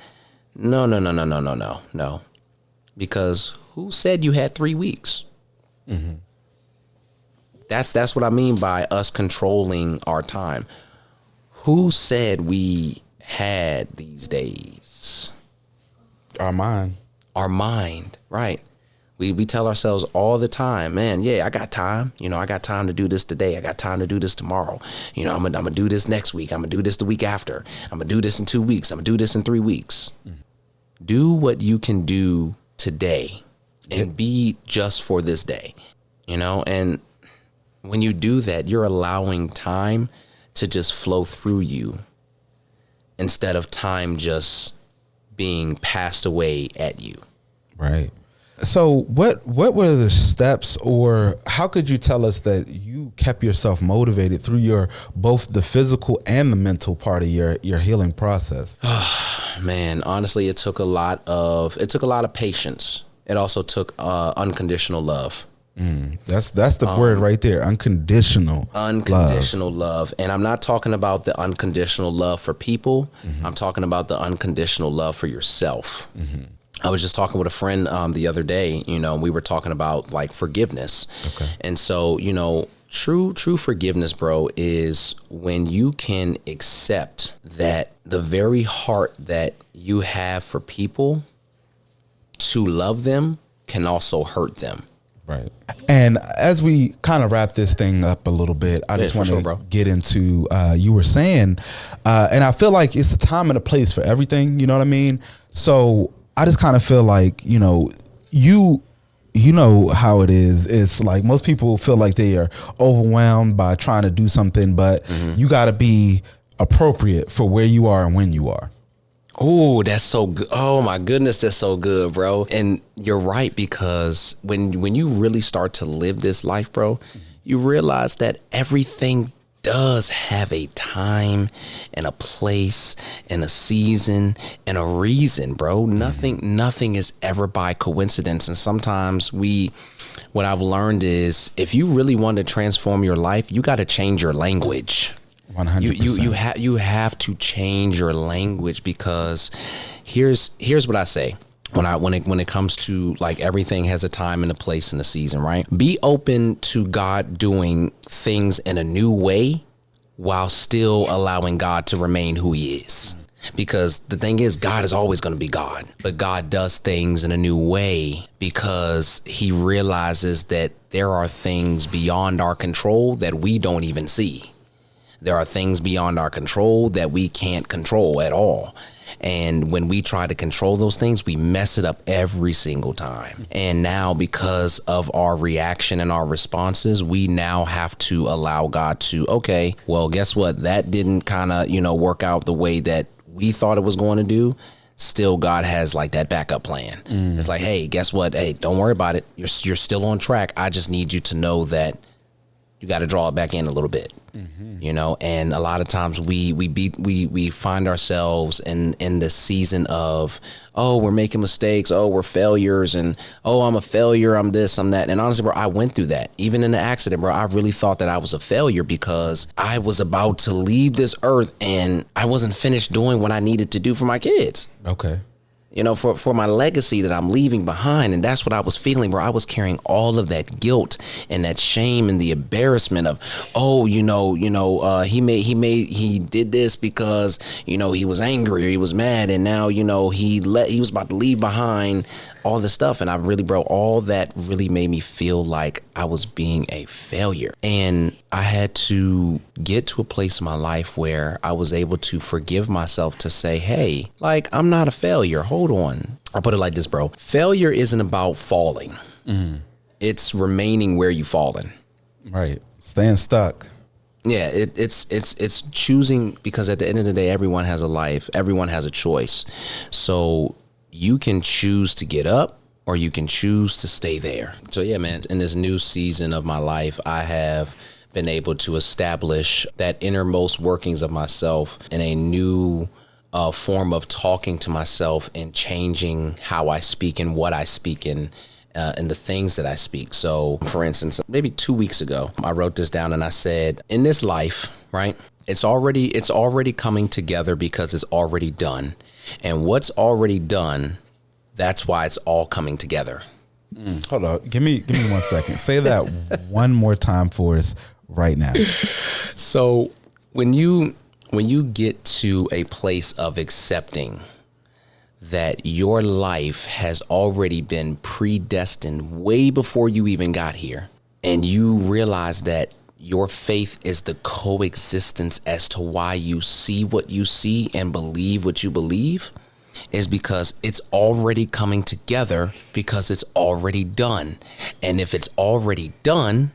A: No. Because who said you had 3 weeks? That's what I mean by us controlling our time. Who said we had these days?
B: Our mind,
A: right? We tell ourselves all the time, man, yeah, I got time. I got time to do this today. I got time to do this tomorrow. I'm gonna do this next week. I'm gonna do this the week after. I'm gonna do this in 2 weeks. I'm gonna do this in 3 weeks. Do what you can do today and be just for this day, and when you do that, you're allowing time to just flow through you instead of time just being passed away at you.
B: Right. So what were the steps, or how could you tell us that you kept yourself motivated through your both the physical and the mental part of your healing process?
A: Man, honestly, it took a lot of patience. It also took unconditional love.
B: That's the word right there. Unconditional
A: love. And I'm not talking about the unconditional love for people. I'm talking about the unconditional love for yourself. I was just talking with a friend the other day, we were talking about like forgiveness.
B: Okay.
A: And so, true forgiveness, bro, is when you can accept that the very heart that you have for people, to love them can also hurt them.
B: Right. And as we kind of wrap this thing up a little bit, I just want to get into, you were saying, and I feel like it's a time and a place for everything, you know what I mean? So I just kind of feel like, you know how it is. It's like most people feel like they are overwhelmed by trying to do something, but you got to be appropriate for where you are and when you are.
A: Oh, that's so good. Oh my goodness, that's so good, bro. And you're right, because when you really start to live this life, bro, you realize that everything does have a time and a place and a season and a reason, bro. Nothing is ever by coincidence. And sometimes what I've learned is, if you really want to transform your life, you got to change your language.
B: 100%.
A: You have to change your language, because here's what I say. When it comes to, like, everything has a time and a place and a season, right? Be open to God doing things in a new way while still allowing God to remain who he is. Because the thing is, God is always going to be God, but God does things in a new way because he realizes that there are things beyond our control that we don't even see. There are things beyond our control that we can't control at all. And when we try to control those things, we mess it up every single time. And now, because of our reaction and our responses, we now have to allow God to, okay, well, guess what? That didn't kind of, work out the way that we thought it was going to do. Still, God has, like, that backup plan. It's like, hey, guess what? Hey, don't worry about it. You're still on track. I just need you to know that you got to draw it back in a little bit. And a lot of times we find ourselves in the season of, oh, we're making mistakes, oh, we're failures, and oh, I'm a failure, I'm this, I'm that. And honestly, bro, I went through that. Even in the accident, bro, I really thought that I was a failure because I was about to leave this earth and I wasn't finished doing what I needed to do for my kids.
B: Okay.
A: For my legacy that I'm leaving behind. And that's what I was feeling, bro. I was carrying all of that guilt and that shame and the embarrassment of, oh, he did this because, he was angry or he was mad. And now, he was about to leave behind all this stuff. And I really, bro, all that really made me feel like I was being a failure. And I had to get to a place in my life where I was able to forgive myself, to say, hey, like, I'm not a failure. Hold on. I put it like this, bro. Failure isn't about falling. It's remaining where you've fallen.
B: Right. Staying stuck.
A: Yeah, it's choosing, because at the end of the day, everyone has a life. Everyone has a choice. So you can choose to get up or you can choose to stay there. So yeah, man, in this new season of my life, I have been able to establish that innermost workings of myself in a new form of talking to myself and changing how I speak and what I speak and the things that I speak. So for instance, maybe 2 weeks ago, I wrote this down and I said, in this life, right, it's already coming together because it's already done. And what's already done, that's why it's all coming together.
B: Hold on. Give me 1 second. Say that one more time for us right now.
A: So when you get to a place of accepting that your life has already been predestined way before you even got here, and you realize that your faith is the coexistence as to why you see what you see and believe what you believe, is because it's already coming together because it's already done. And if it's already done,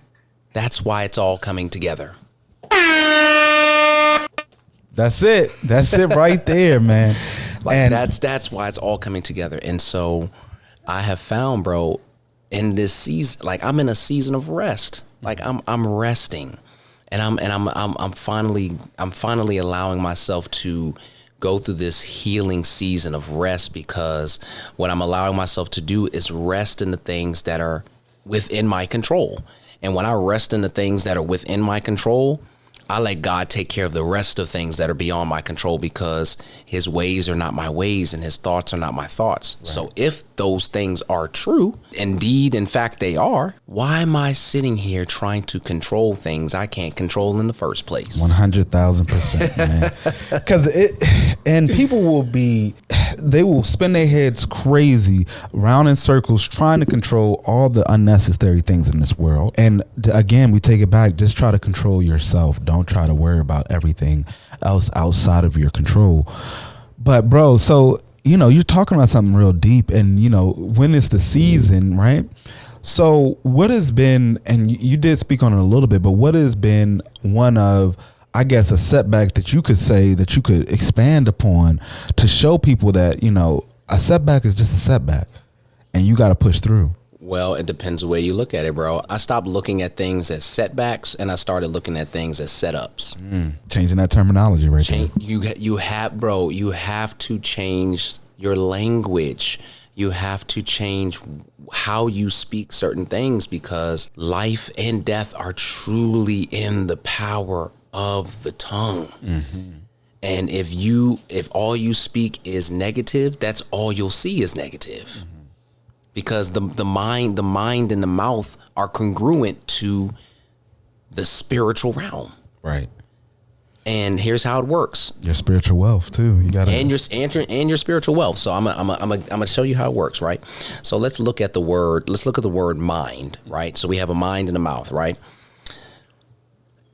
A: that's why it's all coming together.
B: That's it. That's it right there, man.
A: Like, and that's why it's all coming together. And so I have found, bro, in this season, like, I'm in a season of rest. Like, I'm resting, and I'm finally allowing myself to go through this healing season of rest, because what I'm allowing myself to do is rest in the things that are within my control. And when I rest in the things that are within my control, I let God take care of the rest of things that are beyond my control, because his ways are not my ways and his thoughts are not my thoughts. Right. So if those things are true, indeed, in fact, they are, why am I sitting here trying to control things I can't control in the first place?
B: 100,000%, man. Because and people they will spin their heads crazy, round in circles, trying to control all the unnecessary things in this world. And again, we take it back. Just try to control yourself. Don't try to worry about everything else outside of your control. But bro, so, you're talking about something real deep, and, when it's the season, right? So what has been, and you did speak on it a little bit, but what has been one of, I guess, a setback that you could say that you could expand upon to show people that, a setback is just a setback and you got to push through?
A: Well, it depends the way you look at it, bro. I stopped looking at things as setbacks and I started looking at things as setups.
B: Changing that terminology right there.
A: You have to change your language. You have to change how you speak certain things, because life and death are truly in the power of the tongue. And if all you speak is negative, that's all you'll see is negative. Because the mind and the mouth are congruent to the spiritual realm.
B: Right.
A: And here's how it works.
B: Your spiritual wealth too. You got
A: and your spiritual wealth. So I'm gonna show you how it works, right? So let's look at the word mind, right? So we have a mind and a mouth, right?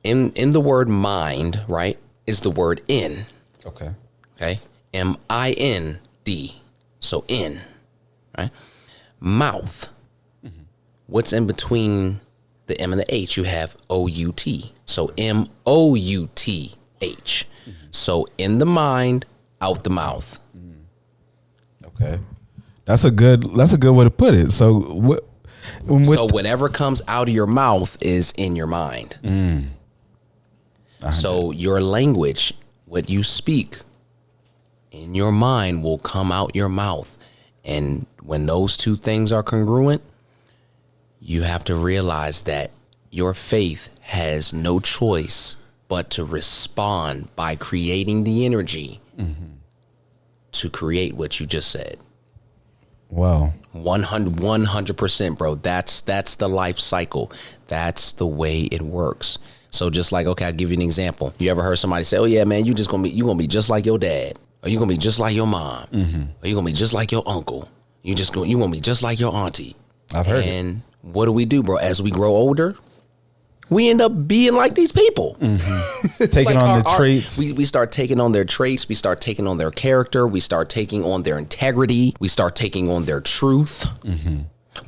A: In the word mind, right, is the word in. Okay. M-I-N-D. So in, right? Mouth. What's in between the M and the H? You have O-U-T. So M-O-U-T-H. So in the mind, out the mouth.
B: Okay. That's a good way to put it. So
A: so whatever comes out of your mouth is in your mind. So your language, what you speak in your mind will come out your mouth. And when those two things are congruent, you have to realize that your faith has no choice but to respond by creating the energy to create what you just said.
B: Wow.
A: 100%, bro. That's the life cycle. That's the way it works. So just like, okay, I'll give you an example. You ever heard somebody say, oh yeah, man, you gonna be just like your dad. Or you gonna be just like your mom. Or you gonna be just like your uncle. You gonna be just like your auntie.
B: I've heard it.
A: And what do we do, bro? As we grow older, we end up being like these people.
B: Taking
A: like
B: on the traits.
A: We start taking on their traits. We start taking on their character. We start taking on their integrity. We start taking on their truth.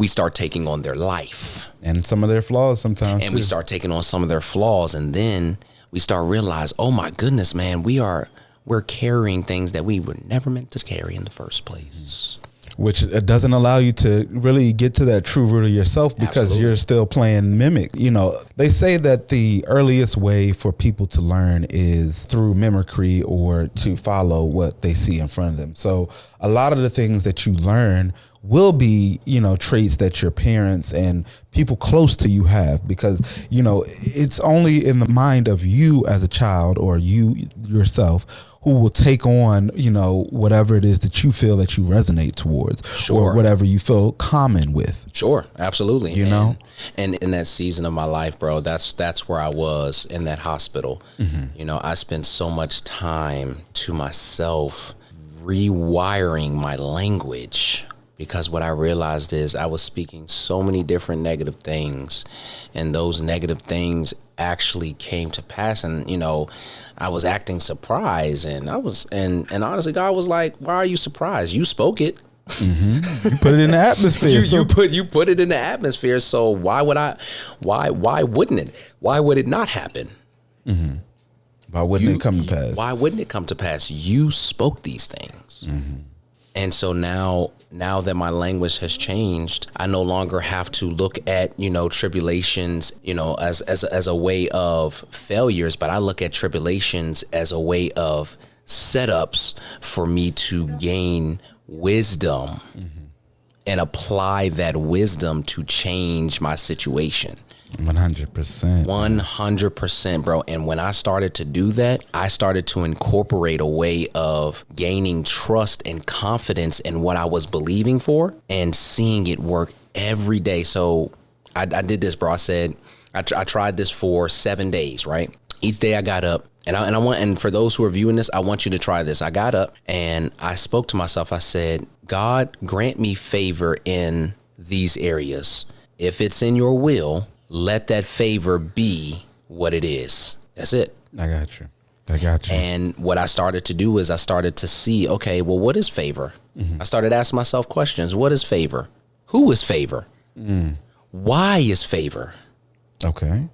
A: We start taking on their life.
B: And some of their flaws sometimes.
A: And we start taking on some of their flaws. And then we start realize, oh my goodness, man, we're carrying things that we were never meant to carry in the first place.
B: Which it doesn't allow you to really get to that true root of yourself because you're still playing mimic. You know, they say that the earliest way for people to learn is through mimicry or to follow what they see in front of them. So a lot of the things that you learn will be, you know, traits that your parents and people close to you have, because, you know, it's only in the mind of you as a child or you yourself who will take on, you know, whatever it is that you feel that you resonate towards, or whatever you feel common with.
A: Sure, absolutely.
B: You know,
A: and in that season of my life, bro, that's where I was in that hospital. You know, I spent so much time to myself rewiring my language, because what I realized is I was speaking so many different negative things, and those negative things actually came to pass. And, you know, I was acting surprised, and and honestly, God was like, why are you surprised? You spoke it.
B: You put it in the atmosphere.
A: you put it in the atmosphere. So why wouldn't it? Why would it not happen?
B: Why wouldn't it come to pass?
A: Why wouldn't it come to pass? You spoke these things. And so now that my language has changed, I no longer have to look at, you know, tribulations, you know, as a way of failures, but I look at tribulations as a way of setups for me to gain wisdom and apply that wisdom to change my situation.
B: 100%.
A: 100%, bro. And when I started to do that, I started to incorporate a way of gaining trust and confidence in what I was believing for and seeing it work every day. So I did this, bro. I said, I tried this for 7 days, right? Each day I got up, and for those who are viewing this, I want you to try this. I got up and I spoke to myself. I said, God, grant me favor in these areas. If it's in your will, let that favor be what it is. That's it.
B: I got you.
A: And what I started to do is I started to see, okay, well, what is favor? I started asking myself questions. What is favor? Who is favor? Why is favor?
B: Okay.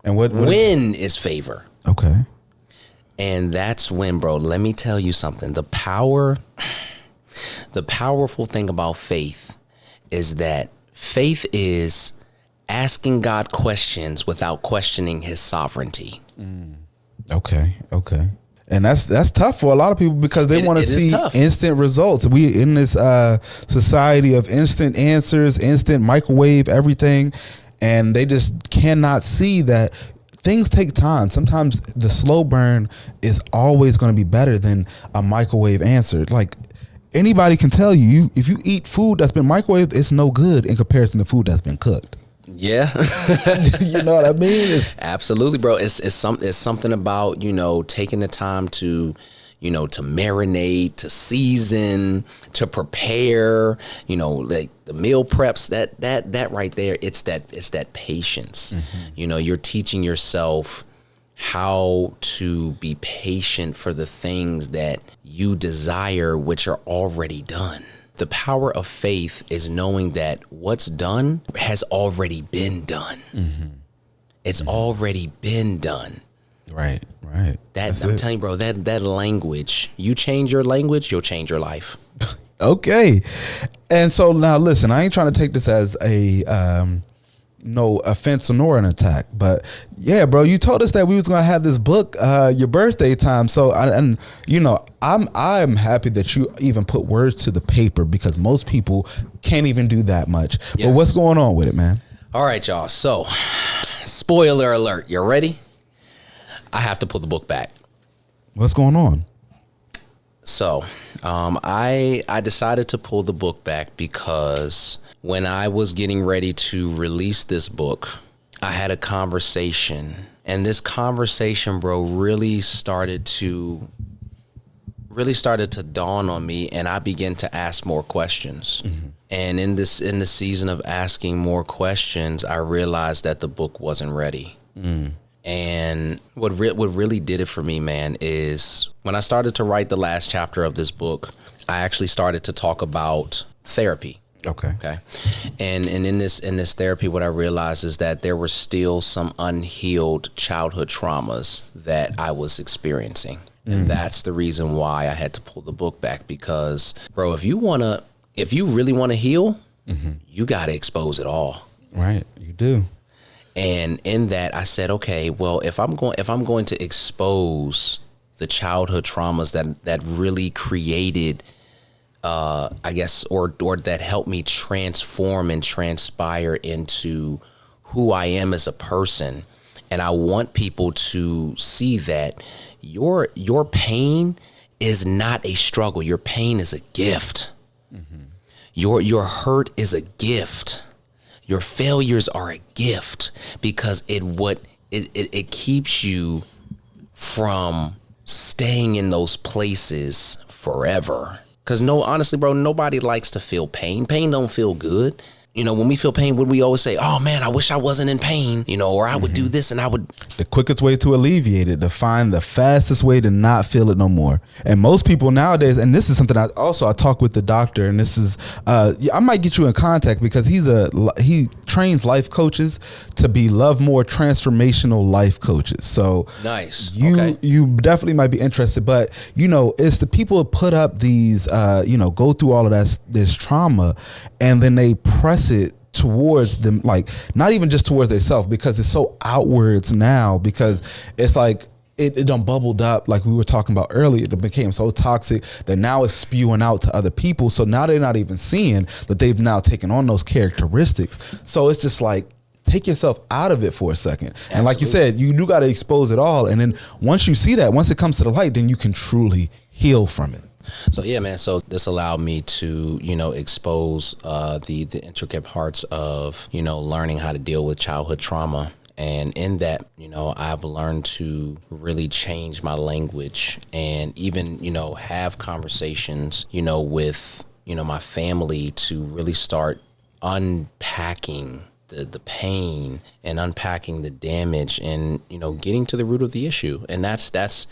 B: And when
A: is favor?
B: Okay.
A: And that's when, bro, let me tell you something. The powerful thing about faith is that faith is asking God questions without questioning his sovereignty.
B: Okay. And that's tough for a lot of people because they want to see instant results. We in this society of instant answers, instant microwave everything, and they just cannot see that things take time. Sometimes the slow burn is always going to be better than a microwave answer. Like, anybody can tell you, if you eat food that's been microwaved, it's no good in comparison to food that's been cooked.
A: Yeah.
B: You know what I mean?
A: Absolutely, bro. It's something about, taking the time to, to marinate, to season, to prepare, like the meal preps, that right there, it's that patience. You're teaching yourself how to be patient for the things that you desire, which are already done. The power of faith is knowing that what's done has already been done. It's already been done.
B: Right.
A: I'm telling you, bro, that language, you change your language, you'll change your life.
B: Okay. And so now listen, I ain't trying to take this as a no offense nor an attack, but yeah, bro, you told us that we was gonna have this book your birthday time. So I'm happy that you even put words to the paper, because most people can't even do that much. Yes. But what's going on with it, man?
A: All right, y'all. So, spoiler alert. You ready? I have to pull the book back.
B: What's going on?
A: So, I decided to pull the book back because when I was getting ready to release this book, I had a conversation, and this conversation, bro, really started to dawn on me, and I began to ask more questions. And in the season of asking more questions, I realized that the book wasn't ready. And what really did it for me, man, is when I started to write the last chapter of this book, I actually started to talk about therapy. Okay. And in this therapy, what I realized is that there were still some unhealed childhood traumas that I was experiencing. And that's the reason why I had to pull the book back, because, bro, if you really want to heal, you got to expose it all.
B: Right. You do.
A: And in that, I said, okay, well, if I'm going to expose the childhood traumas that really created, I guess, or that helped me transform and transpire into who I am as a person, and I want people to see that your pain is not a struggle. Your pain is a gift. Your hurt is a gift. Your failures are a gift, because it keeps you from staying in those places forever. Because honestly, bro, nobody likes to feel pain. Pain don't feel good. When we feel pain, when we always say, oh man, I wish I wasn't in pain, or I would do this and I would.
B: The quickest way to alleviate it, to find the fastest way to not feel it no more. And most people nowadays, and this is something I talk with the doctor, and this is, I might get you in contact, because he trains life coaches to be love more transformational life coaches. So
A: nice.
B: You definitely might be interested, but it's the people who put up these, go through all of this trauma, and then they press it towards them, like not even just towards themselves, because it's so outwards now, because it's like it done bubbled up, like we were talking about earlier. It became so toxic that now it's spewing out to other people. So now they're not even seeing that they've now taken on those characteristics. So it's just like, take yourself out of it for a second. Absolutely. And like you said, you do got to expose it all. And then once you see that, once it comes to the light, then you can truly heal from it.
A: So yeah, man. So this allowed me to, expose the intricate parts of, learning how to deal with childhood trauma. And in that, I've learned to really change my language, and even, have conversations, with, my family, to really start unpacking the pain and unpacking the damage, and, getting to the root of the issue. And that's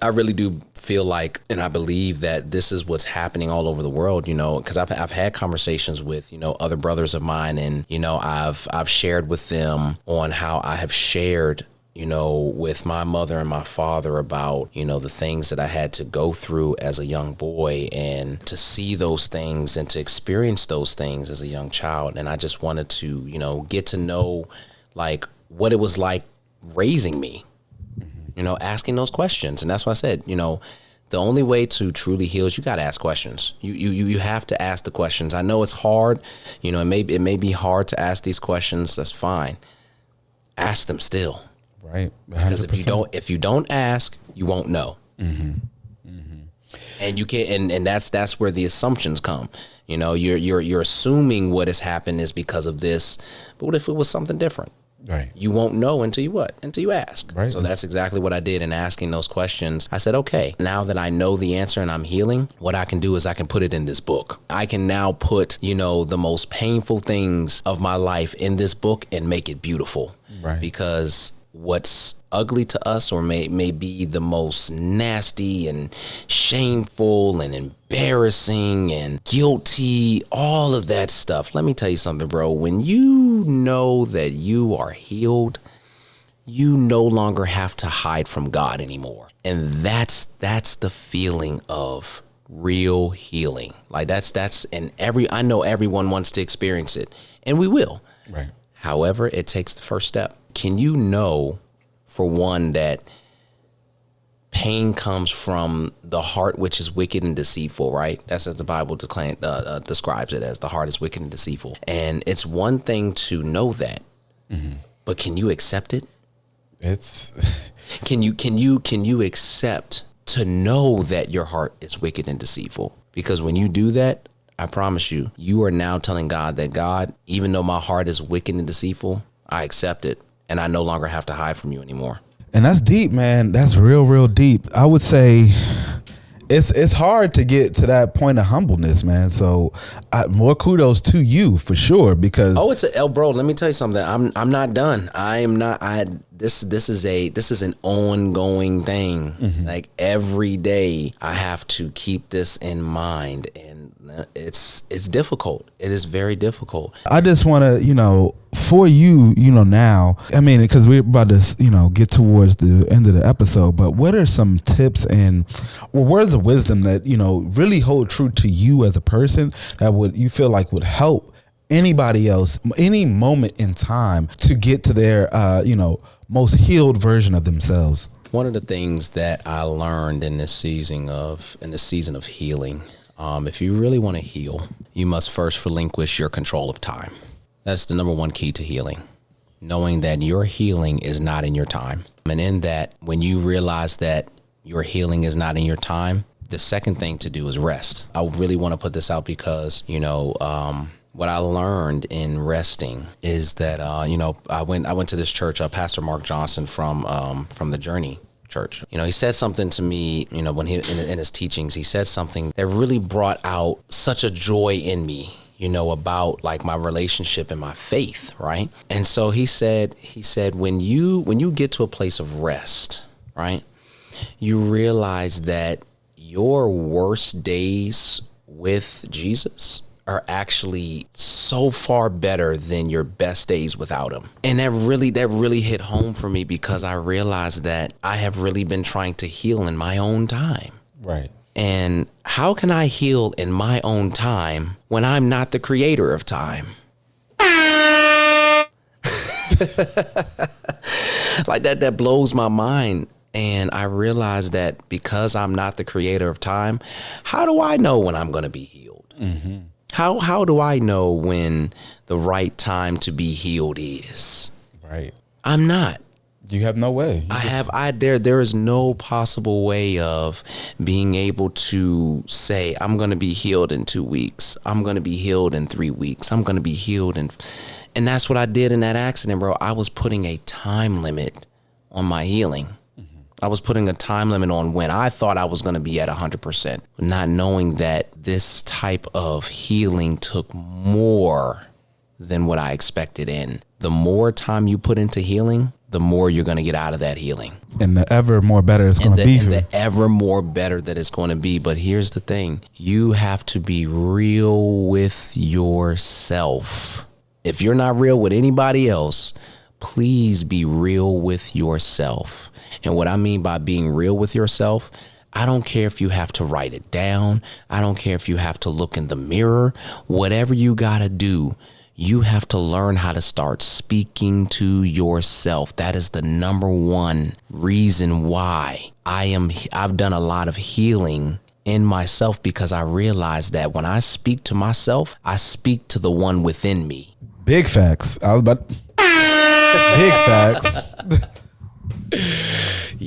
A: I really do feel like, and I believe that this is what's happening all over the world, because I've had conversations with, other brothers of mine, and, I've shared with them on how I have shared, with my mother and my father about, the things that I had to go through as a young boy, and to see those things and to experience those things as a young child. And I just wanted to, get to know like what it was like raising me. Asking those questions. And that's why I said, the only way to truly heal is you got to ask questions. You have to ask the questions. I know it's hard. It may be hard to ask these questions. That's fine. Ask them still.
B: Right. 100%.
A: Because if you don't ask, you won't know. And you can't, and that's where the assumptions come. You know, you're assuming what has happened is because of this, but what if it was something different?
B: Right.
A: You won't know until you ask.
B: Right.
A: So that's exactly what I did in asking those questions. I said, okay, now that I know the answer and I'm healing, what I can do is I can put it in this book. I can now put, you know, the most painful things of my life in this book and make it beautiful.
B: Right.
A: Because what's ugly to us or may be the most nasty and shameful and embarrassing and guilty, all of that stuff. Let me tell you something, bro. When you know that you are healed, you no longer have to hide from God anymore. And that's the feeling of real healing. Like that's and I know everyone wants to experience it, and we will.
B: Right.
A: However, it takes the first step. Can you know, for one, that pain comes from the heart, which is wicked and deceitful, right? That's as the Bible describes it, as the heart is wicked and deceitful. And it's one thing to know that, but can you accept it?
B: It's
A: Can you accept to know that your heart is wicked and deceitful? Because when you do that, I promise you, you are now telling God that, God, even though my heart is wicked and deceitful, I accept it. And I no longer have to hide from you anymore.
B: And that's deep, man. That's real deep. I would say it's hard to get to that point of humbleness, man. So more kudos to you for sure, because
A: bro, let me tell you something. I'm not done. This is an ongoing thing. Like every day I have to keep this in mind, and it's difficult. It is very difficult.
B: I just want to, for you, now, I mean, because we're about to, get towards the end of the episode, but what are some tips and words of wisdom that, really hold true to you as a person that you feel like would help anybody else, any moment in time, to get to their, most healed version of themselves?
A: One of the things that I learned in this season of healing, if you really want to heal, you must first relinquish your control of time. That's the number one key to healing. Knowing that your healing is not in your time. And in that, when you realize that your healing is not in your time, the second thing to do is rest. I really want to put this out because, what I learned in resting is that, I went to this church, Pastor Mark Johnson from the Journey Church. He said something to me, when he in his teachings, he said something that really brought out such a joy in me, about like my relationship and my faith, right? And so he said, when you get to a place of rest, right, you realize that your worst days with Jesus are actually so far better than your best days without him. And that really hit home for me, because I realized that I have really been trying to heal in my own time.
B: Right.
A: And how can I heal in my own time when I'm not the creator of time? Like that blows my mind. And I realized that because I'm not the creator of time, how do I know when I'm going to be healed? Mm-hmm. How do I know when the right time to be healed is?
B: Right.
A: I'm not.
B: You have no way.
A: There is no possible way of being able to say, I'm going to be healed in 2 weeks. I'm going to be healed in 3 weeks. I'm going to be healed. And that's what I did in that accident, bro. I was putting a time limit on my healing. I was putting a time limit on when I thought I was going to be at 100%, not knowing that this type of healing took more than what I expected in. The more time you put into healing, the more you're going to get out of that healing.
B: And the ever more better it's going to be.
A: And the ever more better that it's going to be. But here's the thing. You have to be real with yourself. If you're not real with anybody else, please be real with yourself. And what I mean by being real with yourself, I don't care if you have to write it down. I don't care if you have to look in the mirror. Whatever you got to do, you have to learn how to start speaking to yourself. That is the number one reason why I've done a lot of healing in myself, because I realized that when I speak to myself, I speak to the one within me.
B: Big facts. Big facts.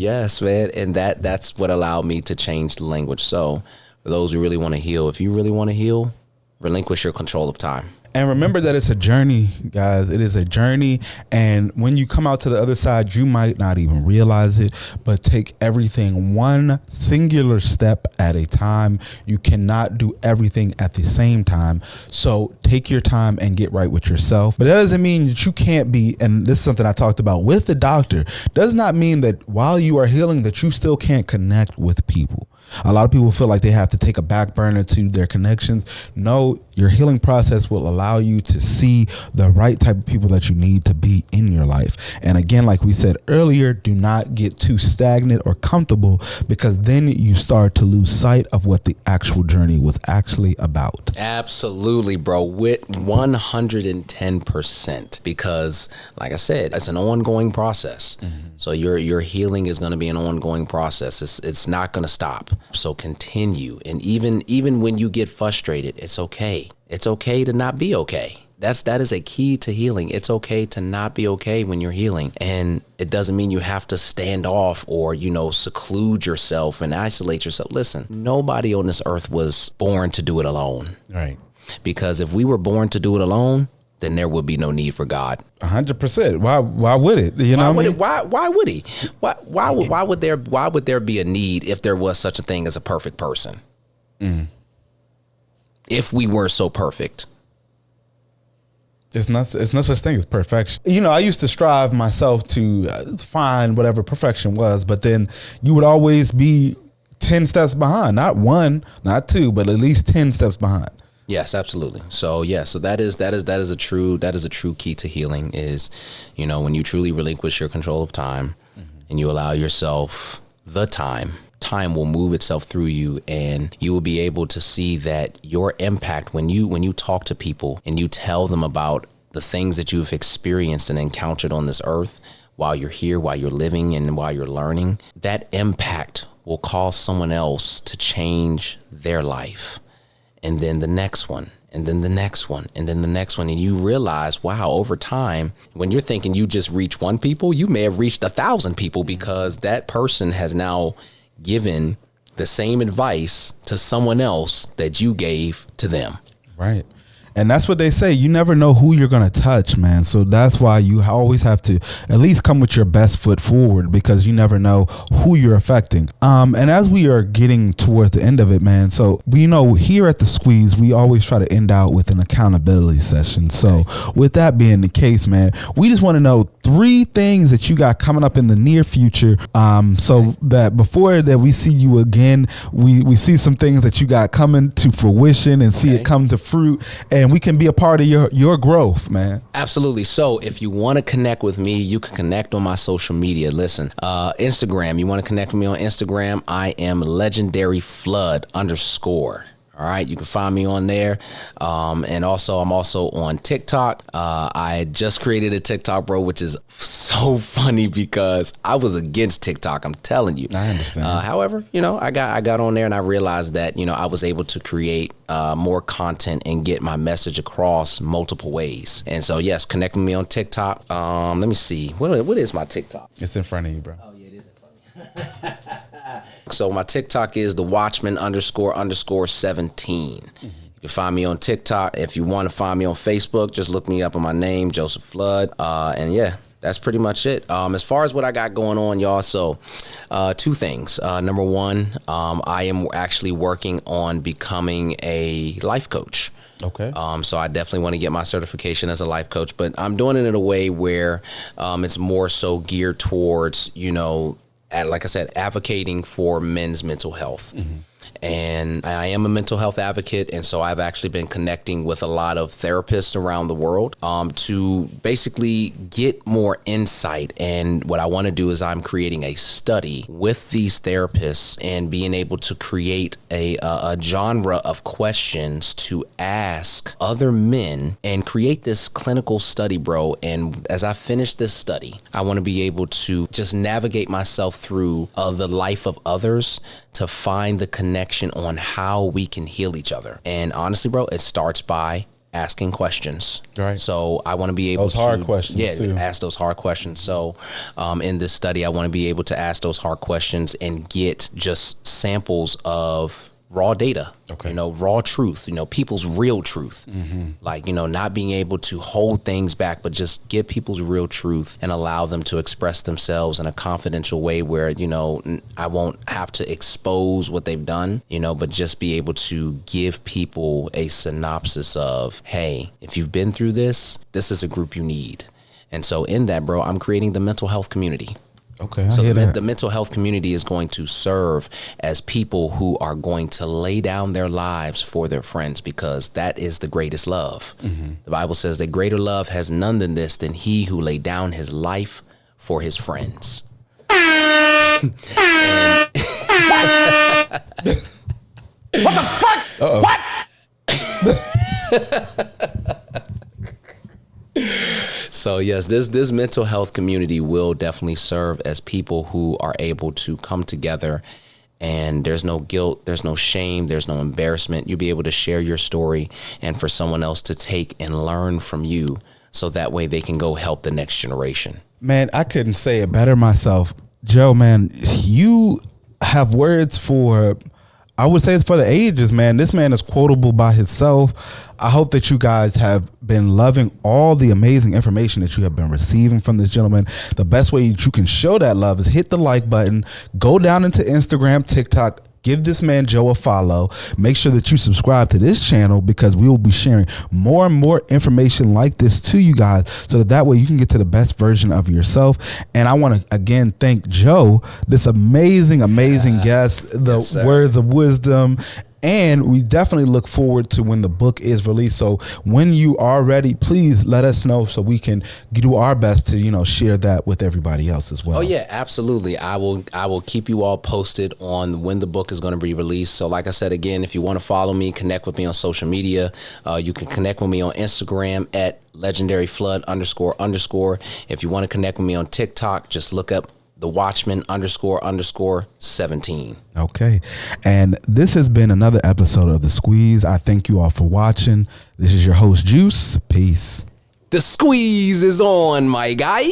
A: Yes, man. And that's what allowed me to change the language. So for those who really want to heal, if you really want to heal, relinquish your control of time.
B: And remember that it's a journey, guys. It is a journey. And when you come out to the other side, you might not even realize it, but take everything one singular step at a time. You cannot do everything at the same time. So take your time and get right with yourself. But that doesn't mean that you can't be, and this is something I talked about with the doctor, does not mean that while you are healing that you still can't connect with people. A lot of people feel like they have to take a back burner to their connections. No, your healing process will allow you to see the right type of people that you need to be in your life. And again, like we said earlier, do not get too stagnant or comfortable, because then you start to lose sight of what the actual journey was actually about.
A: Absolutely, bro. With 110%, because like I said, it's an ongoing process. So your healing is going to be an ongoing process. It's not going to stop. So continue. And even when you get frustrated, it's okay. It's okay to not be okay. That is a key to healing. It's okay to not be okay when you're healing. And it doesn't mean you have to stand off or, seclude yourself and isolate yourself. Listen, nobody on this earth was born to do it alone.
B: Right.
A: Because if we were born to do it alone, then there would be no need for God.
B: 100%. Why would it? You know what I mean?
A: Why would he? Why would there be a need if there was such a thing as a perfect person? If we were so perfect.
B: It's no such thing as perfection. I used to strive myself to find whatever perfection was, but then you would always be 10 steps behind. Not one, not two, but at least 10 steps behind.
A: Yes, absolutely. So that is a true key to healing is, when you truly relinquish your control of time and you allow yourself the time will move itself through you, and you will be able to see that your impact when you talk to people and you tell them about the things that you've experienced and encountered on this earth while you're here, while you're living and while you're learning, that impact will cause someone else to change their life. And then the next one, and then the next one, and then the next one. And you realize, wow, over time, when you're thinking you just reach one people, you may have reached 1,000 people, because that person has now given the same advice to someone else that you gave to them.
B: Right. And that's what they say. You never know who you're going to touch, man. So that's why you always have to at least come with your best foot forward, because you never know who you're affecting. And as we are getting towards the end of it, man, so we here at The Squeeze, we always try to end out with an accountability session. So with that being the case, man, we just want to know 3 things that you got coming up in the near future, so that before that we see you again, we see some things that you got coming to fruition and see it come to fruit, and we can be a part of your growth, man.
A: Absolutely. So if you want to connect with me, you can connect on my social media. Listen, Instagram, you want to connect with me on Instagram, I am legendaryflood_. All right, you can find me on there. And also, I'm also on TikTok. I just created a TikTok, bro, which is so funny because I was against TikTok. I'm telling you.
B: I understand.
A: However, I got on there and I realized that, I was able to create more content and get my message across multiple ways. And so, yes, connect with me on TikTok. Let me see. What is my TikTok?
B: It's in front of you, bro.
A: Oh, yeah, it is in front of me. So my TikTok is the Watchman __17. You can find me on TikTok. If you want to find me on Facebook, just look me up on my name, Joseph Flood. And yeah, that's pretty much it. As far as what I got going on, y'all, so 2 things. Number 1, I am actually working on becoming a life coach.
B: Okay.
A: So I definitely want to get my certification as a life coach, but I'm doing it in a way where it's more so geared towards, like I said, advocating for men's mental health. And I am a mental health advocate. And so I've actually been connecting with a lot of therapists around the world to basically get more insight. And what I want to do is I'm creating a study with these therapists and being able to create a genre of questions to ask other men and create this clinical study, bro. And as I finish this study, I want to be able to just navigate myself through the life of others to find the connection on how we can heal each other. And honestly, bro, it starts by asking questions.
B: Right.
A: So I want to be able
B: those hard questions. Too.
A: Ask those hard questions. So in this study, I want to be able to ask those hard questions and get just samples of raw data, raw truth, people's real truth, like, not being able to hold things back, but just give people's real truth and allow them to express themselves in a confidential way where, I won't have to expose what they've done, but just be able to give people a synopsis of, hey, if you've been through this, this is a group you need. And so in that, bro, I'm creating the mental health community.
B: Okay.
A: So the mental health community is going to serve as people who are going to lay down their lives for their friends, because that is the greatest love. The Bible says that greater love has none than this, than he who laid down his life for his friends.
C: What the fuck?
B: Uh-oh.
C: What?
A: So yes, this mental health community will definitely serve as people who are able to come together, and there's no guilt, there's no shame, there's no embarrassment. You'll be able to share your story and for someone else to take and learn from you, so that way they can go help the next generation.
B: Man, I couldn't say it better myself. Joe, man, you have words for, I would say, for the ages, man. This man is quotable by himself. I hope that you guys have been loving all the amazing information that you have been receiving from this gentleman. The best way that you can show that love is hit the like button, go down into Instagram, TikTok, give this man Joe a follow. Make sure that you subscribe to this channel, because we will be sharing more and more information like this to you guys, so that way you can get to the best version of yourself. And I want to again thank Joe, this amazing guest, the words of wisdom. And we definitely look forward to when the book is released. So when you are ready, please let us know so we can do our best to, share that with everybody else as well.
A: Oh yeah, absolutely. I will keep you all posted on when the book is going to be released. So like I said, again, if you want to follow me, connect with me on social media. You can connect with me on Instagram at legendaryflood __. If you want to connect with me on TikTok, just look up the Watchman __17.
B: Okay. And this has been another episode of The Squeeze. I thank you all for watching. This is your host, Juice. Peace.
A: The squeeze is on, my guy.